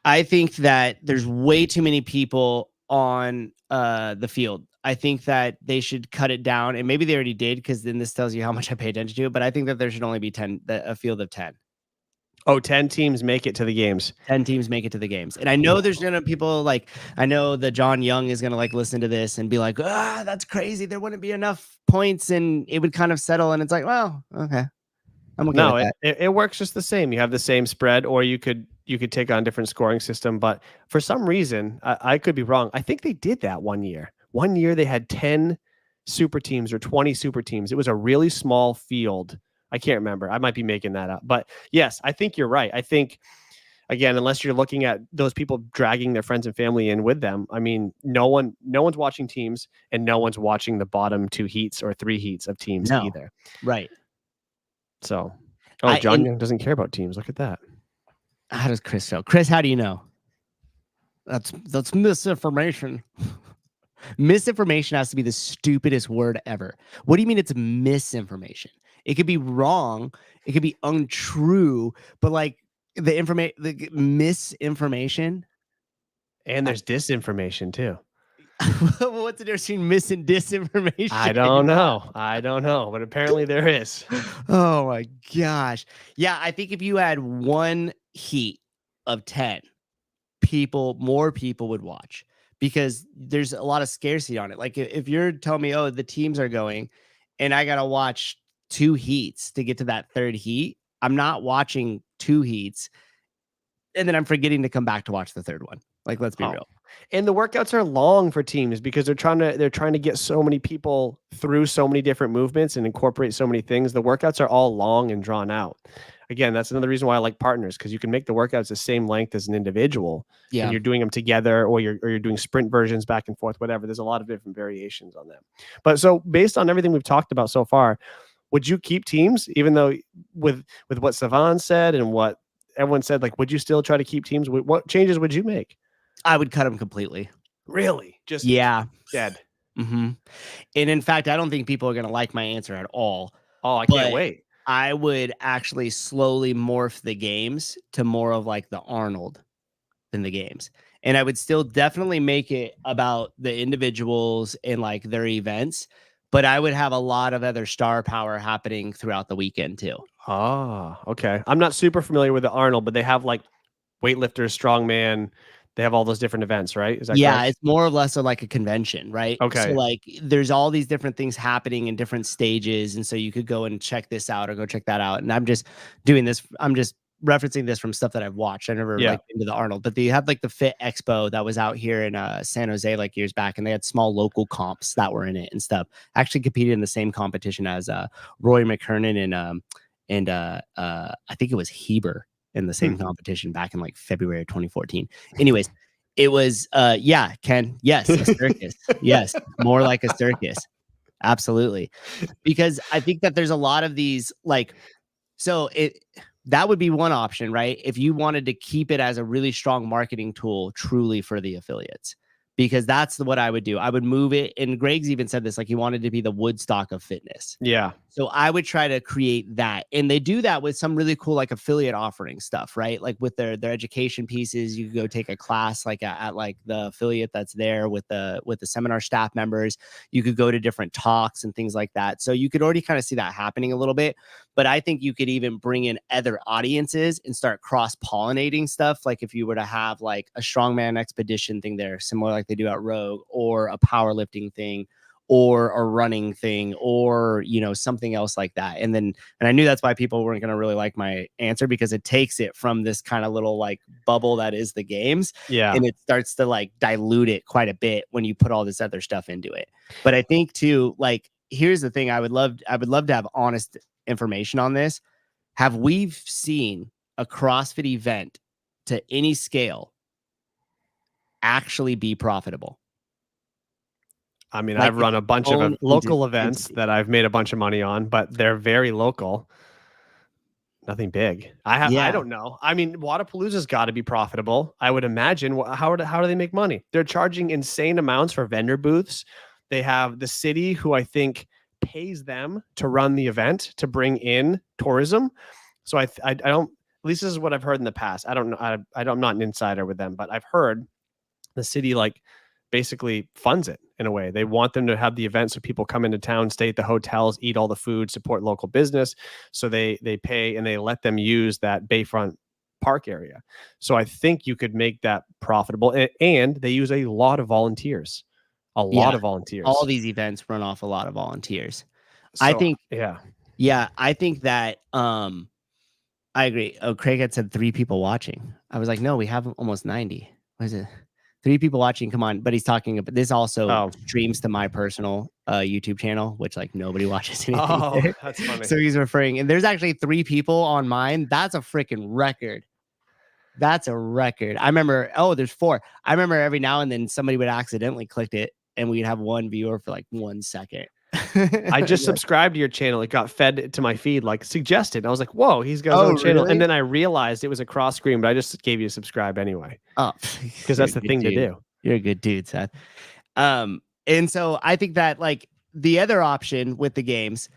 I think that there's way too many people on the field. I think that they should cut it down, and maybe they already did, because then this tells you how much I pay attention to it. But I think that there should only be a field of 10. Oh, 10 teams make it to the games. 10 teams make it to the games. And I know there's gonna people like, I know the John Young is gonna like listen to this and be like, that's crazy. There wouldn't be enough points and it would kind of settle. And it's like, well, okay. I'm okay with that. It works just the same. You have the same spread, or you could take on a different scoring system. But for some reason, I could be wrong. I think they did that one year. One year they had 10 super teams or 20 super teams. It was a really small field. I can't remember. I might be making that up. But yes, I think you're right. I think, again, unless you're looking at those people dragging their friends and family in with them, I mean, no one's watching teams, and no one's watching the bottom 2 heats or 3 heats of teams either. Right. So, John Young doesn't care about teams. Look at that. How does Chris feel? Chris, how do you know? That's misinformation. Misinformation has to be the stupidest word ever. What do you mean it's misinformation? It could be wrong. It could be untrue, but like the misinformation. And there's disinformation too. What's the difference between mis and disinformation? I don't know, but apparently there is. Oh my gosh. Yeah, I think if you had one heat of 10, more people would watch, because there's a lot of scarcity on it. Like if you're telling me, the teams are going and I got to watch 2 heats to get to that 3rd heat, I'm not watching 2 heats and then I'm forgetting to come back to watch the 3rd one. Like, let's be real. And the workouts are long for teams because they're trying to get so many people through so many different movements and incorporate so many things. The workouts are all long and drawn out. Again, that's another reason why I like partners, because you can make the workouts the same length as an individual. Yeah. And you're doing them together, or you're doing sprint versions back and forth, whatever. There's a lot of different variations on them. But so based on everything we've talked about so far, would you keep teams even though with what Savan said and what everyone said, like, would you still try to keep teams? What changes would you make? I would cut them completely. Really? Just Yeah. dead. Mm-hmm. And in fact, I don't think people are going to like my answer at all. Oh, I But can't wait. I would actually slowly morph the games to more of like the Arnold than the games. And I would still definitely make it about the individuals and like their events, but I would have a lot of other star power happening throughout the weekend too. Ah, okay. I'm not super familiar with the Arnold, but they have like weightlifters, strongman. They have all those different events, right? Is that Yeah, correct? it's more or less like a convention, right? So Okay. like there's all these different things happening in different stages. And so you could go and check this out or go check that out. And I'm just doing this. I'm just referencing this from stuff that I've watched. I never Yeah. like been to the Arnold, but they had like the Fit Expo that was out here in San Jose like years back, and they had small local comps that were in it and stuff. Actually competed in the same competition as Roy McKernan and I think it was Heber in the same competition back in like February of 2014. Anyways, it was Ken, yes, a circus. Yes, more like a circus. Absolutely. Because I think that there's a lot of these like that would be one option, right? If you wanted to keep it as a really strong marketing tool truly for the affiliates, because that's what I would do. I would move it. And Greg's even said this, like he wanted to be the Woodstock of fitness. Yeah. So I would try to create that. And they do that with some really cool, like affiliate offering stuff, right? Like with their education pieces, you could go take a class like at like the affiliate that's there with the seminar staff members. You could go to different talks and things like that. So you could already kind of see that happening a little bit. But I think you could even bring in other audiences and start cross-pollinating stuff. Like if you were to have like a strongman expedition thing there, similar like they do at Rogue, or a powerlifting thing, or a running thing, or something else like that. And I knew that's why people weren't going to really like my answer, because it takes it from this kind of little like bubble that is the games, Yeah. and it starts to like dilute it quite a bit when you put all this other stuff into it. But I think too, like, here's the thing, I would love to have honest information on this. Have we seen a CrossFit event to any scale actually be profitable? I mean, Like, I've run a bunch of own local entity. events that I've made a bunch of money on, but they're very local. Nothing big. I don't know. I mean, Wadapalooza's got to be profitable. I would imagine. How do they make money? They're charging insane amounts for vendor booths. They have the city who I think pays them to run the event to bring in tourism. So I don't. At least this is what I've heard in the past. I don't know. I'm not an insider with them, but I've heard the city like basically funds it in a way. They want them to have the event so people come into town, stay at the hotels, eat all the food, support local business. So they pay and they let them use that Bayfront Park area. So I think you could make that profitable. And they use a lot of volunteers. All these events run off a lot of volunteers. So, I think that I agree. Oh, Craig had said 3 people watching. I was like, no, we have almost 90. What is it? 3 people watching. Come on. But he's talking about this also streams to my personal YouTube channel, which like nobody watches anything. Oh, that's funny. So he's referring, and there's actually 3 people on mine. That's a freaking record. That's a record. I remember, there's 4. I remember every now and then somebody would accidentally click it and we'd have 1 viewer for like 1 second. I just subscribed to your channel. It got fed to my feed, like suggested. I was like, whoa, he's got his own channel. Really? And then I realized it was a cross screen, but I just gave you a subscribe anyway. Oh, because that's the thing to do. You're a good dude, Seth. And so I think that like the other option with the games,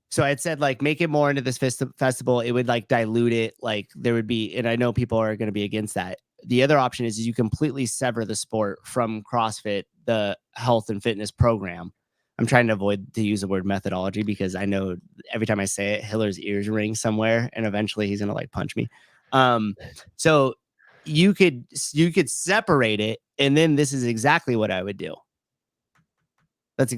so I had said like make it more into this festival. It would like dilute it. Like there would be, and I know people are going to be against that. The other option is you completely sever the sport from CrossFit, the health and fitness program. I'm trying to avoid to use the word methodology because I know every time I say it, Hiller's ears ring somewhere, and eventually he's gonna like punch me. So you could separate it, and then this is exactly what I would do. That's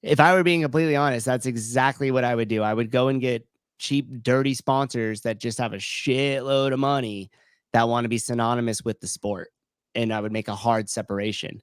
if I were being completely honest, that's exactly what I would do. I would go and get cheap, dirty sponsors that just have a shitload of money that want to be synonymous with the sport, and I would make a hard separation.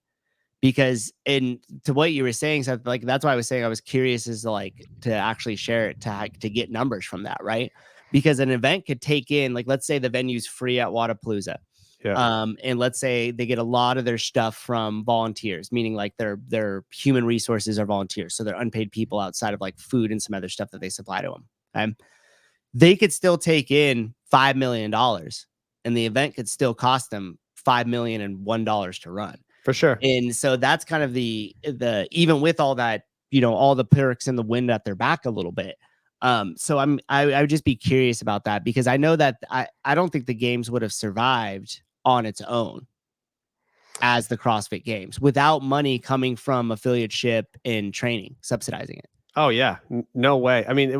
Because to what you were saying, Seth, like that's why I was saying I was curious as to like to actually share it to get numbers from that, right? Because an event could take in, like, let's say the venue's free at Wadapalooza. Yeah. And let's say they get a lot of their stuff from volunteers, meaning like their human resources are volunteers. So they're unpaid people outside of like food and some other stuff that they supply to them. Okay? They could still take in $5 million and the event could still cost them $5,001 to run. For sure. And so that's kind of the even with all that, all the perks and the wind at their back a little bit. So I would just be curious about that, because I know that I don't think the games would have survived on its own as the CrossFit Games without money coming from affiliateship and training subsidizing it. Oh yeah, no way. I mean,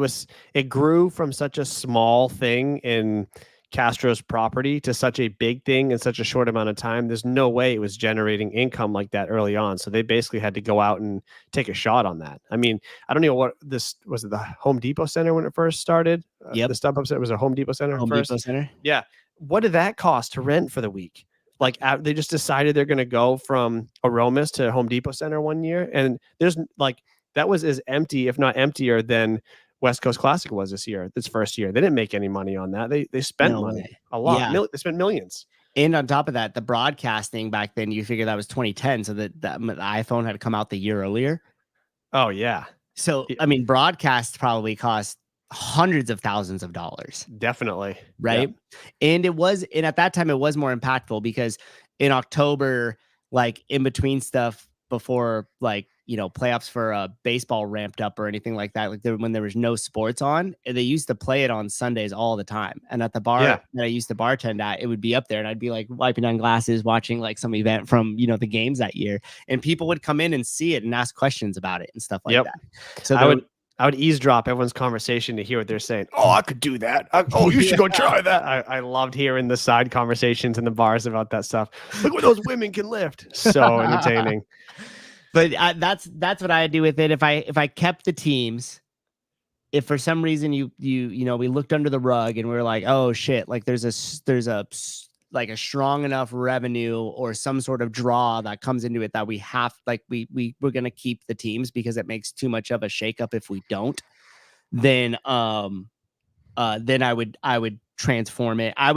it grew from such a small thing in Castro's property to such a big thing in such a short amount of time. There's no way it was generating income like that early on. So they basically had to go out and take a shot on that. I mean, I don't know what this was. It the Home Depot Center when it first started? Yep. The StubHub Center was a Home Depot Center first. Depot Center. Yeah. What did that cost to rent for the week? Like they just decided they're going to go from Aromas to Home Depot Center one year. And there's like, that was as empty, if not emptier, than West Coast Classic was this first year. They didn't make any money on that. They spent money, a lot. Yeah. They spent millions. And on top of that, the broadcasting back then, you figure that was 2010. So that the iPhone had come out the year earlier. Oh, yeah. So, I mean, broadcast probably cost hundreds of thousands of dollars. Definitely. Right. Yeah. And at that time, it was more impactful because in October, like in between stuff before, like, playoffs for baseball ramped up or anything like that. Like when there was no sports on, they used to play it on Sundays all the time. And at the bar that I used to bartend at, it would be up there and I'd be like wiping down glasses, watching like some event from, the games that year. And people would come in and see it and ask questions about it and stuff like that. So I would easedrop everyone's conversation to hear what they're saying. Oh, I could do that. You should go try that. I loved hearing the side conversations in the bars about that stuff. Look what those women can lift. So entertaining. But that's what I do with it. If I kept the teams, if for some reason we looked under the rug and we were like, oh shit, like there's a like a strong enough revenue or some sort of draw that comes into it that we have, like we're gonna keep the teams because it makes too much of a shakeup if we don't. Then I would transform it. I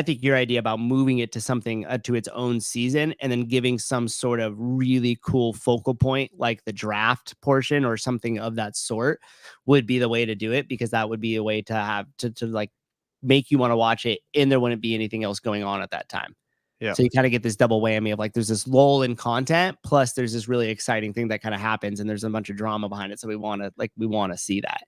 think your idea about moving it to something to its own season and then giving some sort of really cool focal point like the draft portion or something of that sort would be the way to do it, because that would be a way to have to like make you want to watch it and there wouldn't be anything else going on at that time. Yeah. So you kind of get this double whammy of like there's this lull in content plus there's this really exciting thing that kind of happens and there's a bunch of drama behind it. So we want to see that.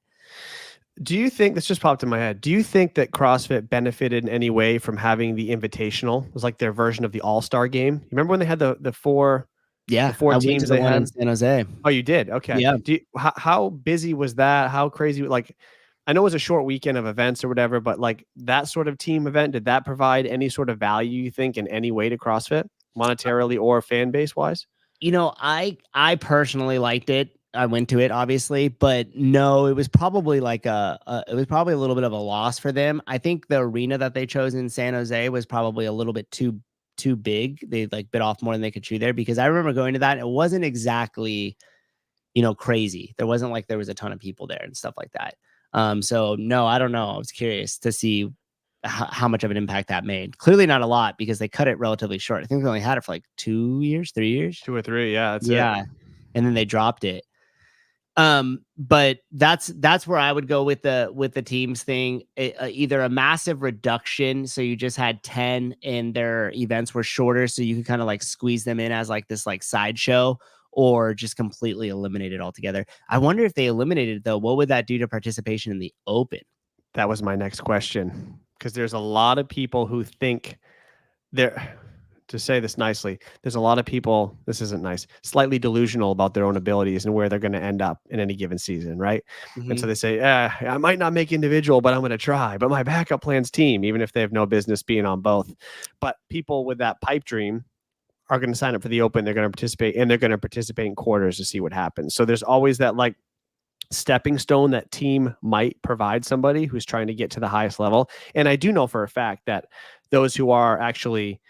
Do you think, this just popped in my head, do you think that CrossFit benefited in any way from having the Invitational? It was like their version of the All-Star game. You remember when they had the four teams they had in San Jose? Oh, you did? Okay. Yeah. How busy was that? How crazy? Like, I know it was a short weekend of events or whatever, but like that sort of team event, did that provide any sort of value, you think, in any way to CrossFit, monetarily or fan base wise? I personally liked it. I went to it obviously, but no, it was probably like a little bit of a loss for them. I think the arena that they chose in San Jose was probably a little bit too big. They like bit off more than they could chew there, because I remember going to that. It wasn't exactly, crazy. There wasn't like there was a ton of people there and stuff like that. So no, I don't know. I was curious to see how much of an impact that made. Clearly not a lot, because they cut it relatively short. I think they only had it for like 2 years, 3 years, 2 or 3. Yeah. That's it. And then they dropped it. But that's where I would go with the teams thing. Either a massive reduction, so you just had 10 and their events were shorter, so you could kind of like squeeze them in as like this like sideshow, or just completely eliminate it altogether. I wonder if they eliminated it though, what would that do to participation in the Open? That was my next question, because there's a lot of people who think to say this nicely, there's a lot of people, this isn't nice, slightly delusional about their own abilities and where they're going to end up in any given season, right? Mm-hmm. And so they say, I might not make individual, but I'm going to try. But my backup plan's team, even if they have no business being on both. But people with that pipe dream are going to sign up for the Open. They're going to participate, and they're going to participate in quarters to see what happens. So there's always that like stepping stone that team might provide somebody who's trying to get to the highest level. And I do know for a fact that those who are actually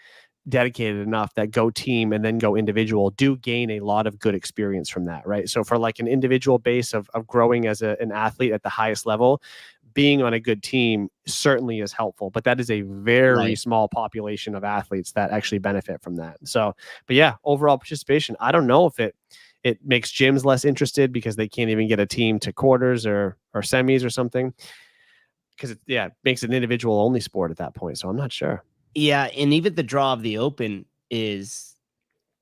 dedicated enough that go team and then go individual do gain a lot of good experience from that, right? So for like an individual base of growing as an athlete at the highest level, being on a good team certainly is helpful, but that is a very Right. small population of athletes that actually benefit from that. So, but yeah, overall participation, I don't know if it makes gyms less interested because they can't even get a team to quarters or semis or something, because it makes it an individual only sport at that point. So I'm not sure. Yeah, and even the draw of the Open is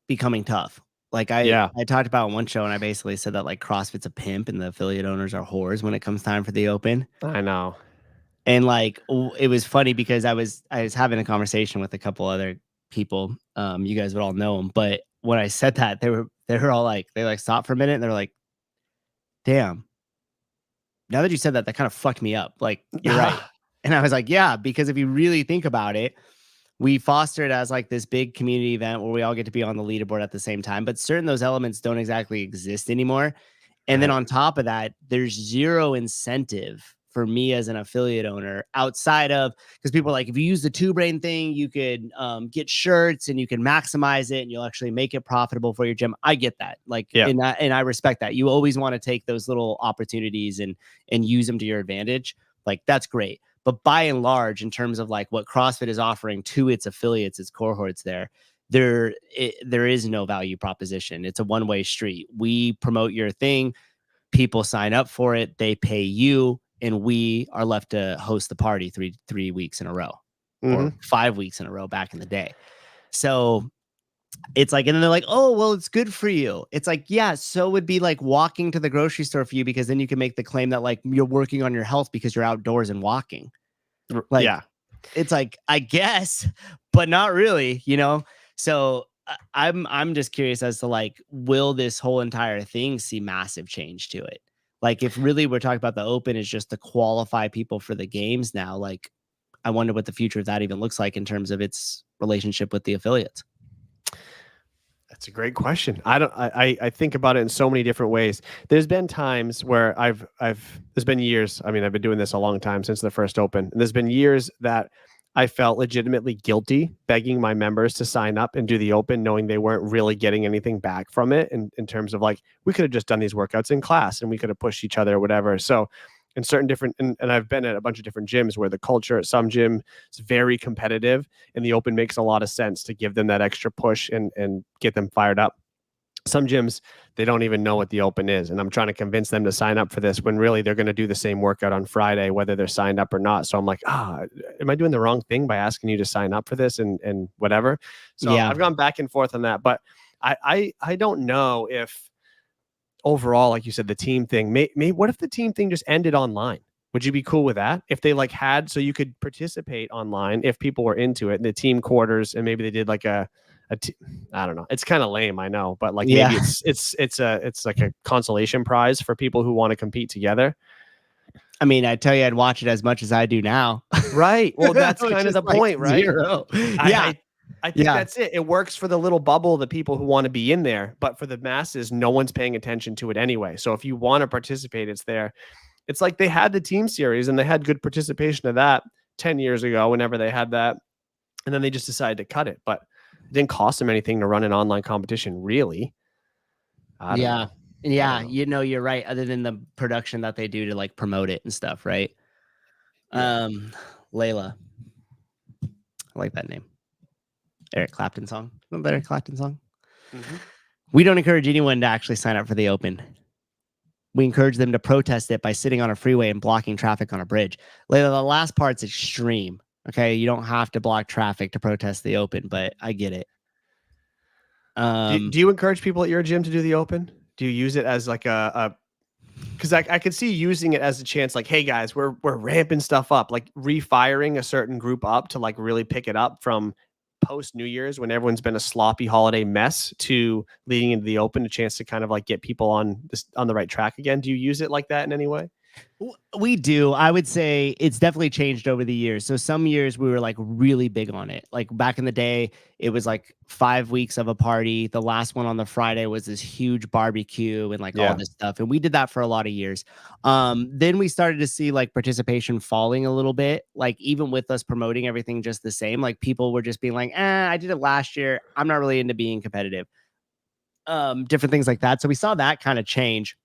becoming tough. Like I talked about in one show, and I basically said that like CrossFit's a pimp and the affiliate owners are whores when it comes time for the Open. I know. And like it was funny because I was having a conversation with a couple other people. You guys would all know them, but when I said that, they were all like, they like stopped for a minute and they're like, "Damn, now that you said that, that kind of fucked me up." Like, you're right. And I was like, yeah, because if you really think about it, we foster it as like this big community event where we all get to be on the leaderboard at the same time, but certain those elements don't exactly exist anymore. And then on top of that, there's zero incentive for me as an affiliate owner outside of, because people are like, if you use the Two Brain thing, you could get shirts and you can maximize it and you'll actually make it profitable for your gym. I get that. Like, and I respect that. You always want to take those little opportunities and use them to your advantage. Like, that's great. But by and large, in terms of like what CrossFit is offering to its affiliates, its cohorts there is no value proposition. It's a one-way street. We promote your thing, people sign up for it, they pay you, and we are left to host the party three weeks in a row, or 5 weeks in a row back in the day. So it's like, and then they're like, "Oh, well, it's good for you." It's like, yeah, so it would be like walking to the grocery store for you, because then you can make the claim that like you're working on your health because you're outdoors and walking. Like, it's like, I guess, but not really, you know? So I'm just curious as to like, will this whole entire thing see massive change to it? Like, if really we're talking about the Open is just to qualify people for the games now, like, I wonder what the future of that even looks like in terms of its relationship with the affiliates. That's a great question. I think about it in so many different ways. There's been times where there's been years. I mean, I've been doing this a long time, since the first Open. And there's been years that I felt legitimately guilty begging my members to sign up and do the Open, knowing they weren't really getting anything back from it in terms of like, we could have just done these workouts in class and we could have pushed each other or whatever. So in certain different, and I've been at a bunch of different gyms where the culture at some gym is very competitive, and the Open makes a lot of sense to give them that extra push and get them fired up. Some gyms, they don't even know what the Open is, and I'm trying to convince them to sign up for this when really they're going to do the same workout on Friday, whether they're signed up or not. So I'm like, am I doing the wrong thing by asking you to sign up for this and whatever? So I've gone back and forth on that, but I don't know if overall, like you said, the team thing, what if the team thing just ended online? Would you be cool with that? If they like had, so you could participate online if people were into it, and the team quarters, and maybe they did like I don't know. It's kind of lame, I know, but like maybe it's like a consolation prize for people who want to compete together. I mean, I tell you, I'd watch it as much as I do now. Right. Well, that's kind of the like point, right? Zero. I think that's it. It works for the little bubble, the people who want to be in there, but for the masses, no one's paying attention to it anyway. So if you want to participate, it's there. It's like they had the team series and they had good participation of that 10 years ago, whenever they had that. And then they just decided to cut it, but it didn't cost them anything to run an online competition, really. I don't know. Yeah. You know, you're right. Other than the production that they do to like promote it and stuff, right? Layla. I like that name. Eric Clapton song. Isn't that Eric Clapton song? We don't encourage anyone to actually sign up for the Open. We encourage them to protest it by sitting on a freeway and blocking traffic on a bridge. Layla, the last part's extreme. Okay, you don't have to block traffic to protest the Open, but I get it. Do you encourage people at your gym to do the Open? Do you use it as like because I could see using it as a chance, like, hey guys, we're ramping stuff up, like refiring a certain group up to like really pick it up from post New Year's when everyone's been a sloppy holiday mess to leading into the Open, a chance to kind of like get people on the right track again. Do you use it like that in any way? We do. I would say it's definitely changed over the years. So some years we were like really big on it. Like back in the day, it was like 5 weeks of a party. The last one on the Friday was this huge barbecue and like all this stuff. And we did that for a lot of years. Then we started to see like participation falling a little bit. Like even with us promoting everything just the same, like people were just being like, I did it last year. I'm not really into being competitive. Different things like that. So we saw that kind of change.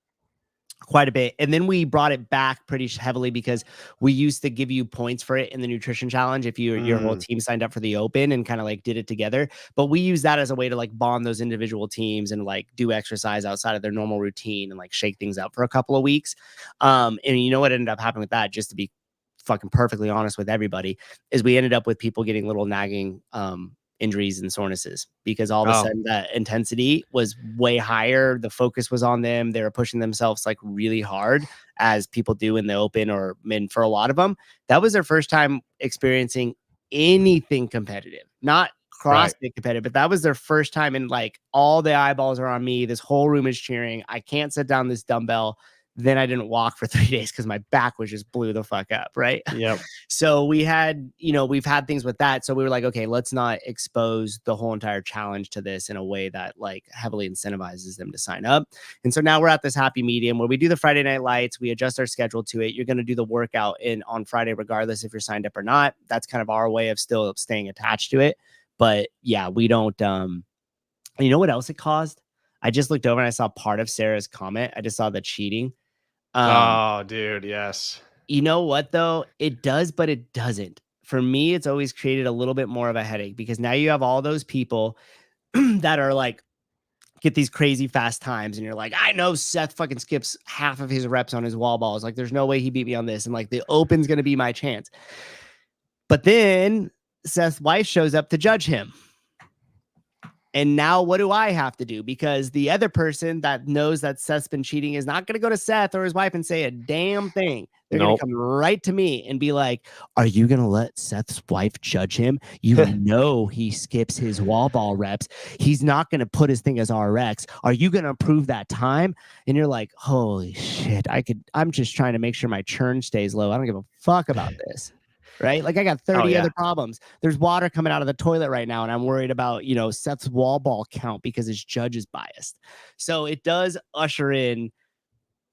quite a bit. And then we brought it back pretty heavily because we used to give you points for it in the nutrition challenge if your whole team signed up for the open and kind of like did it together. But we use that as a way to like bond those individual teams and like do exercise outside of their normal routine and like shake things up for a couple of weeks. And you know what ended up happening with that, just to be fucking perfectly honest with everybody, is we ended up with people getting little nagging injuries and sorenesses because all of a sudden that intensity was way higher. The focus was on them. They were pushing themselves like really hard, as people do in the open, or for a lot of them, that was their first time experiencing anything competitive, not CrossFit competitive, but that was their first time. And like all the eyeballs are on me. This whole room is cheering. I can't set down this dumbbell. Then I didn't walk for 3 days because my back was just blew the fuck up. Right. Yep. So we had, we've had things with that. So we were like, okay, let's not expose the whole entire challenge to this in a way that like heavily incentivizes them to sign up. And so now we're at this happy medium where we do the Friday night lights. We adjust our schedule to it. You're going to do the workout on Friday, regardless if you're signed up or not. That's kind of our way of still staying attached to it. But yeah, we don't, you know what else it caused? I just looked over and I saw part of Sarah's comment. I just saw the cheating. Oh, dude, yes. You know what, though? It does, but it doesn't. For me, it's always created a little bit more of a headache because now you have all those people that are like, get these crazy fast times. And you're like, I know Seth fucking skips half of his reps on his wall balls. Like, there's no way he beat me on this. And like, the open's going to be my chance. But then Seth's wife shows up to judge him. And now what do I have to do? Because the other person that knows that Seth's been cheating is not going to go to Seth or his wife and say a damn thing. They're going to come right to me and be like, are you going to let Seth's wife judge him? You know he skips his wall ball reps. He's not going to put his thing as RX. Are you going to approve that time? And you're like, holy shit, I'm just trying to make sure my churn stays low. I don't give a fuck about this. Right? Like I got 30 other problems. There's water coming out of the toilet right now. And I'm worried about, Seth's wall ball count because his judge is biased. So it does usher in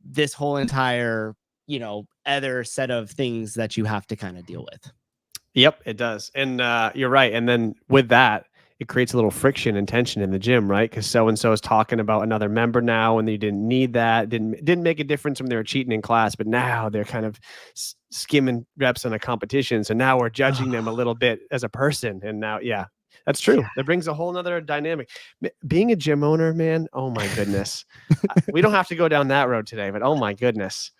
this whole entire, other set of things that you have to kind of deal with. Yep, it does. And you're right. And then with that, it creates a little friction and tension in the gym, right? Because so-and-so is talking about another member now, and they didn't need that. Didn't make a difference when they were cheating in class, but now they're kind of skimming reps in a competition. So now we're judging them a little bit as a person. And now, that's true. That brings a whole nother dynamic. Being a gym owner, man, oh my goodness. We don't have to go down that road today, but oh my goodness.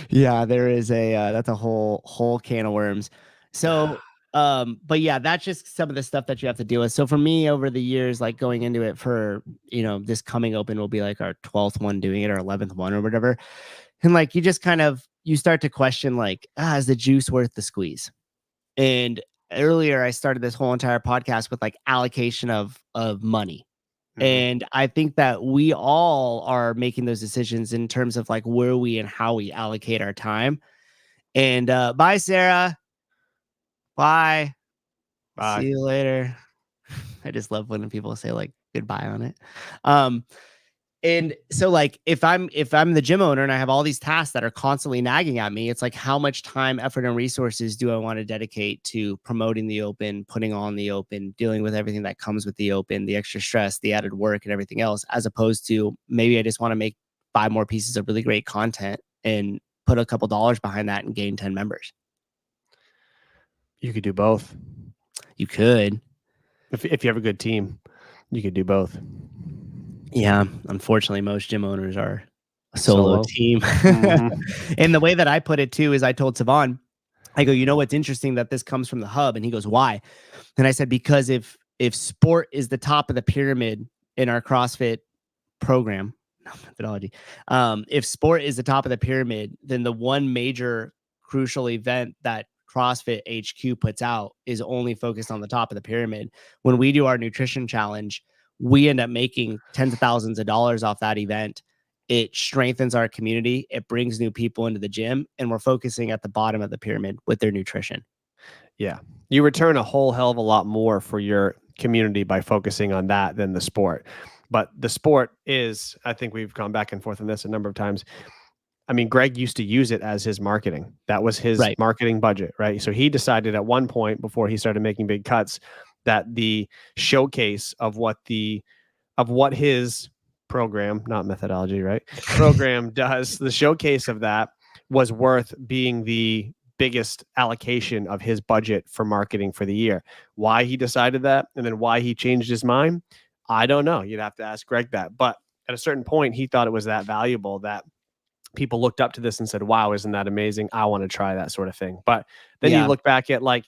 Yeah, there is that's a whole can of worms. So but yeah, that's just some of the stuff that you have to deal with. So for me, over the years, like going into it for, this coming open will be like our 12th one doing it, or 11th one or whatever. And like, you just you start to question like, is the juice worth the squeeze? And earlier I started this whole entire podcast with like allocation of money. Mm-hmm. And I think that we all are making those decisions in terms of like where we and how we allocate our time. And bye, Sarah. Bye. See you later. I just love when people say like goodbye on it. And so like if I'm the gym owner and I have all these tasks that are constantly nagging at me, it's like, how much time, effort, and resources do I want to dedicate to promoting the open, putting on the open, dealing with everything that comes with the open, the extra stress, the added work, and everything else, as opposed to maybe I just want to make 5 more pieces of really great content and put a couple dollars behind that and gain 10 members. You could do both. You could. If you have a good team, you could do both. Yeah. Unfortunately, most gym owners are a solo team. Mm-hmm. And the way that I put it too is I told Savon, I go, what's interesting that this comes from the hub? And he goes, why? And I said, because if sport is the top of the pyramid in our CrossFit program, methodology, if sport is the top of the pyramid, then the one major crucial event that CrossFit HQ puts out is only focused on the top of the pyramid. When we do our nutrition challenge, we end up making tens of thousands of dollars off that event. It strengthens our community. It brings new people into the gym, and we're focusing at the bottom of the pyramid with their nutrition. Yeah. You return a whole hell of a lot more for your community by focusing on that than the sport. But the sport is, I think we've gone back and forth on this a number of times. I mean, Greg used to use it as his marketing. That was his marketing budget, right? So he decided at one point before he started making big cuts that the showcase of what his program, not methodology, right? Program does, the showcase of that was worth being the biggest allocation of his budget for marketing for the year. Why he decided that and then why he changed his mind, I don't know. You'd have to ask Greg that. But at a certain point, he thought it was that valuable that people looked up to this and said, wow, isn't that amazing? I want to try that sort of thing. But then you look back at like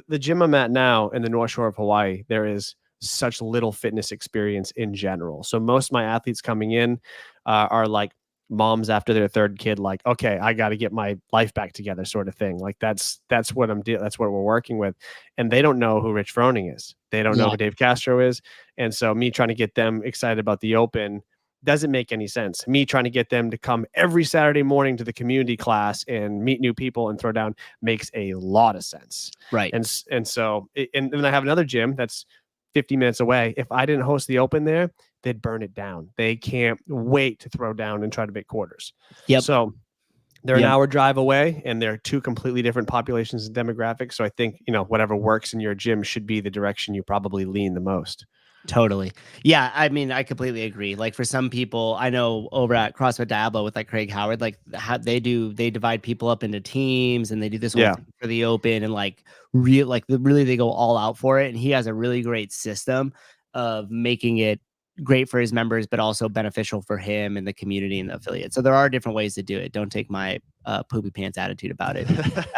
the gym I'm at now in the North Shore of Hawaii, there is such little fitness experience in general. So most of my athletes coming in are like moms after their third kid, like, okay, I got to get my life back together sort of thing. Like that's what that's what we're working with. And they don't know who Rich Froning is. They don't know who Dave Castro is. And so me trying to get them excited about the Open doesn't make any sense. Me trying to get them to come every Saturday morning to the community class and meet new people and throw down makes a lot of sense. Right. And so, and then I have another gym that's 50 minutes away. If I didn't host the Open there, they'd burn it down. They can't wait to throw down and try to make quarters. Yep. So they're an hour drive away and they're two completely different populations and demographics. So I think, whatever works in your gym should be the direction you probably lean the most. Totally. Yeah. I mean, I completely agree. Like for some people, I know over at CrossFit Diablo with like Craig Howard, like they divide people up into teams and they do this whole thing for the Open and like really they go all out for it. And he has a really great system of making it great for his members, but also beneficial for him and the community and the affiliate. So there are different ways to do it. Don't take my poopy pants attitude about it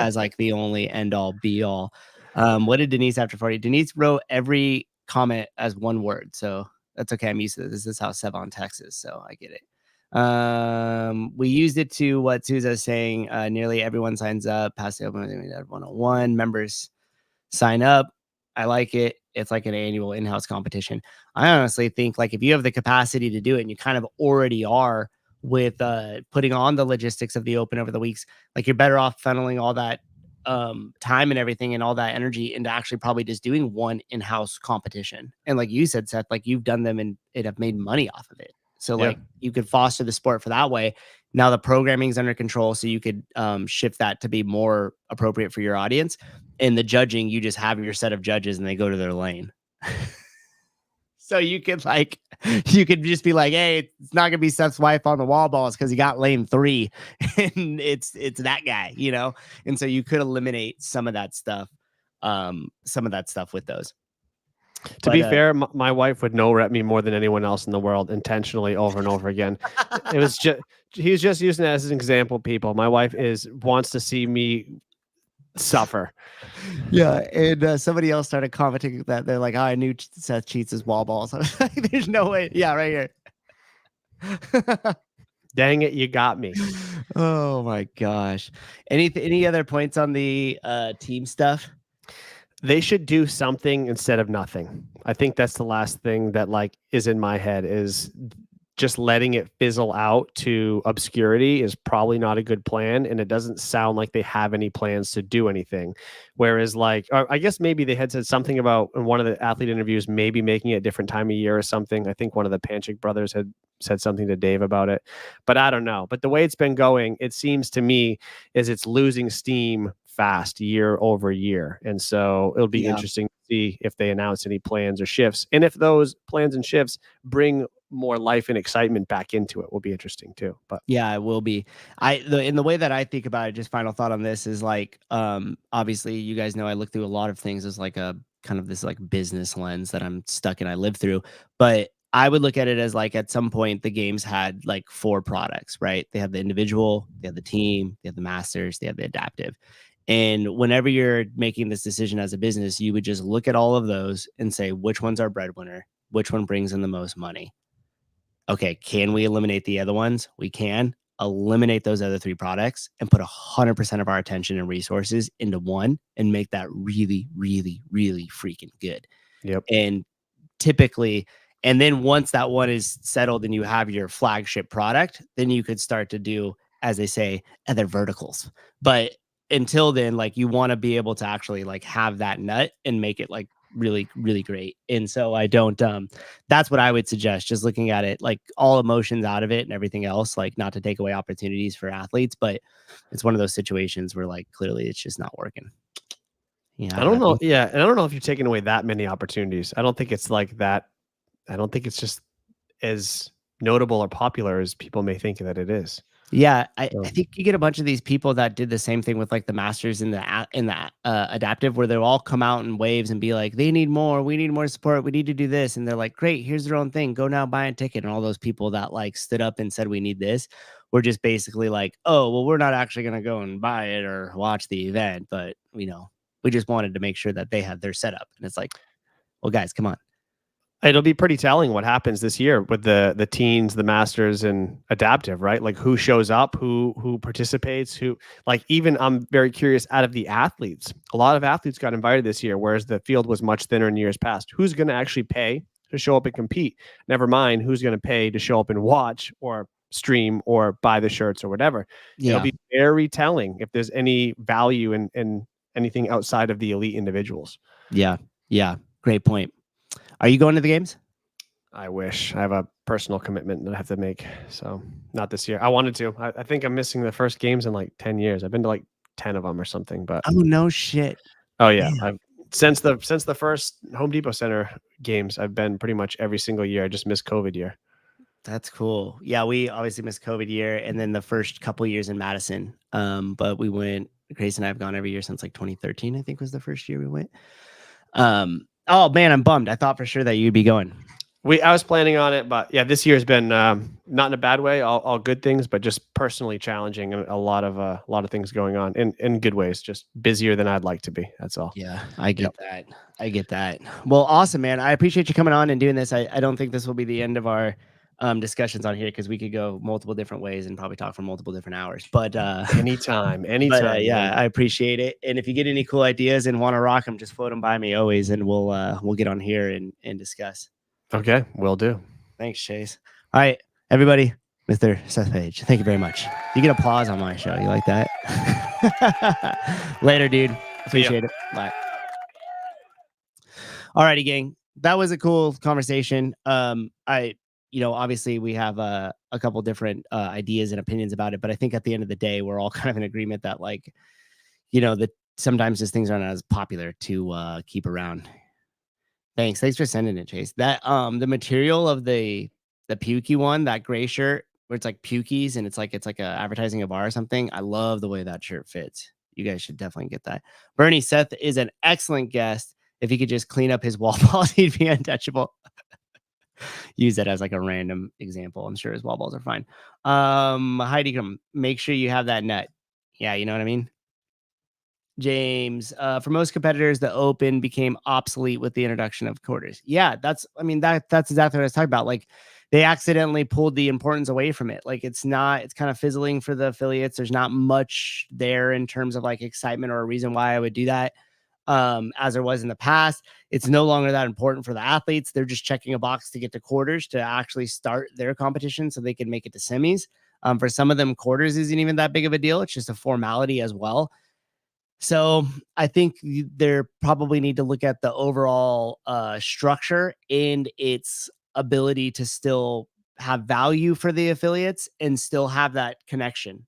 as like the only end all be all. What did Denise after 40? Denise wrote every comment as one word, so that's okay. I'm used to this. This is how Sevon Texas, so I get it. We used it to what Souza is saying. Nearly everyone signs up past the Open 101 members sign up. I like it. It's like an annual in-house competition. I honestly think like if you have the capacity to do it and you kind of already are with putting on the logistics of the Open over the weeks, like you're better off funneling all that time and everything and all that energy into actually probably just doing one in-house competition. And like you said, Seth, like you've done them and it have made money off of it. So like you could foster the sport for that way. Now the programming is under control, so you could shift that to be more appropriate for your audience. And the judging, you just have your set of judges and they go to their lane. So you could just be like, hey, it's not gonna be Seth's wife on the wall balls because he got lane 3, and it's that guy, And so you could eliminate some of that stuff with those. To be fair, my wife would no rep me more than anyone else in the world intentionally over and over again. It was just he was just using it as an example. People, my wife wants to see me suffer. Yeah, and somebody else started commenting that they're like, oh, I knew Seth cheats his wall balls. I was like, there's no way. Yeah, right here. Dang it, you got me. Oh my gosh. Any other points on the team stuff? They should do something instead of nothing. I think that's the last thing that like is in my head is just letting it fizzle out to obscurity is probably not a good plan. And it doesn't sound like they have any plans to do anything. Whereas like, I guess maybe they had said something about in one of the athlete interviews, maybe making it a different time of year or something. I think one of the Panchik brothers had said something to Dave about it, but I don't know. But the way it's been going, it seems to me is it's losing steam fast year over year. And so it'll be interesting to see if they announce any plans or shifts. And if those plans and shifts bring more life and excitement back into it, will be interesting too. But yeah, it will be. In the way that I think about it, just final thought on this is like, obviously you guys know I look through a lot of things as like a kind of this like business lens that I'm stuck in, I live through, but I would look at it as like at some point the games had like 4 products, right? They have the individual, they have the team, they have the masters, they have the adaptive. And whenever you're making this decision as a business, you would just look at all of those and say, which one's our breadwinner? Which one brings in the most money? Okay, can we eliminate the other ones? We can eliminate those other 3 products and put 100% of our attention and resources into one and make that really, really, really freaking good. Yep. And typically, and then once that one is settled and you have your flagship product, then you could start to do, as they say, other verticals. But until then, like you want to be able to actually like have that nut and make it like really, really great. And so I don't, that's what I would suggest, just looking at it, like all emotions out of it and everything else, like not to take away opportunities for athletes, but it's one of those situations where like, clearly it's just not working. Yeah. I don't know. Yeah. And I don't know if you're taking away that many opportunities. I don't think it's like that. I don't think it's just as notable or popular as people may think that it is. Yeah, I So- think you get a bunch of these people that did the same thing with like the masters in the adaptive, where they'll all come out in waves and be like, they need more, we need more support, we need to do this, and they're like, great, here's their own thing, go now buy a ticket. And all those people that like stood up and said we need this were just basically like, oh well, we're not actually gonna go and buy it or watch the event, but we just wanted to make sure that they had their setup. And it's like, well guys, come on. It'll be pretty telling what happens this year with the teens, the masters, and adaptive, right? Like who shows up, who participates, who like even I'm very curious out of the athletes. A lot of athletes got invited this year, whereas the field was much thinner in years past. Who's going to actually pay to show up and compete? Never mind who's going to pay to show up and watch or stream or buy the shirts or whatever. Yeah. It'll be very telling if there's any value in anything outside of the elite individuals. Yeah. Great point. Are you going to the games? I wish. I have a personal commitment that I have to make. So not this year. I wanted to. I think I'm missing the first games in like 10 years. I've been to like 10 of them or something. But Oh no shit. oh yeah. Damn. I've since the first Home Depot Center games, I've been pretty much every single year. I just missed COVID year. That's cool. Yeah, we obviously missed COVID year and then the first couple years in Madison. But we went, Grace and I have gone every year since like 2013, I think was the first year we went. Oh man, I'm bummed. I thought for sure that you'd be going. I was planning on it, but yeah, this year's been not in a bad way, all good things, but just personally challenging and a lot of things going on in good ways, just busier than I'd like to be. That's all. Yeah, I get that. I get that. Well, awesome, man. I appreciate you coming on and doing this. I don't think this will be the end of our discussions on here because we could go multiple different ways and probably talk for multiple different hours. But anytime. Yeah, I appreciate it. And if you get any cool ideas and want to rock them, just float them by me always, and we'll get on here and discuss. Okay, will do. Thanks, Chase. All right, everybody, Mr. Seth Page, thank you very much. You get applause on my show. You like that? Later, dude. Appreciate it. Bye. All righty, gang. That was a cool conversation. Obviously we have a couple different ideas and opinions about it, but I think at the end of the day, we're all kind of in agreement that that sometimes these things aren't as popular to keep around. Thanks for sending it, Chase. That the material of the pukey one, that gray shirt where it's like pukies and it's like a advertising a bar or something. I love the way that shirt fits. You guys should definitely get that. Bernie, Seth is an excellent guest. If he could just clean up his wall balls, he'd be untouchable. Use that as like a random example. I'm sure his wall balls are fine. Heidi, come make sure you have that net. Yeah, you know what I mean? James, for most competitors, the open became obsolete with the introduction of quarters. Yeah, that's exactly what I was talking about. Like they accidentally pulled the importance away from it. Like it's kind of fizzling for the affiliates. There's not much there in terms of like excitement or a reason why I would do that. As there was in the past, it's no longer that important for the athletes. They're just checking a box to get to quarters to actually start their competition so they can make it to semis. For some of them, quarters isn't even that big of a deal. It's just a formality as well. So I think they probably need to look at the overall structure and its ability to still have value for the affiliates and still have that connection.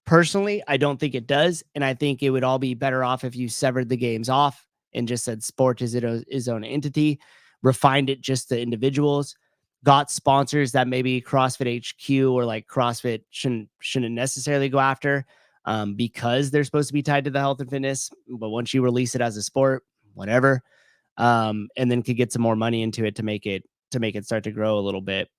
Personally, I don't think it does. And I think it would all be better off if you severed the games off and just said sport is its own entity, refined it just to individuals, got sponsors that maybe CrossFit HQ or like CrossFit shouldn't necessarily go after. Because they're supposed to be tied to the health and fitness, but once you release it as a sport, whatever, and then could get some more money into it to make it start to grow a little bit.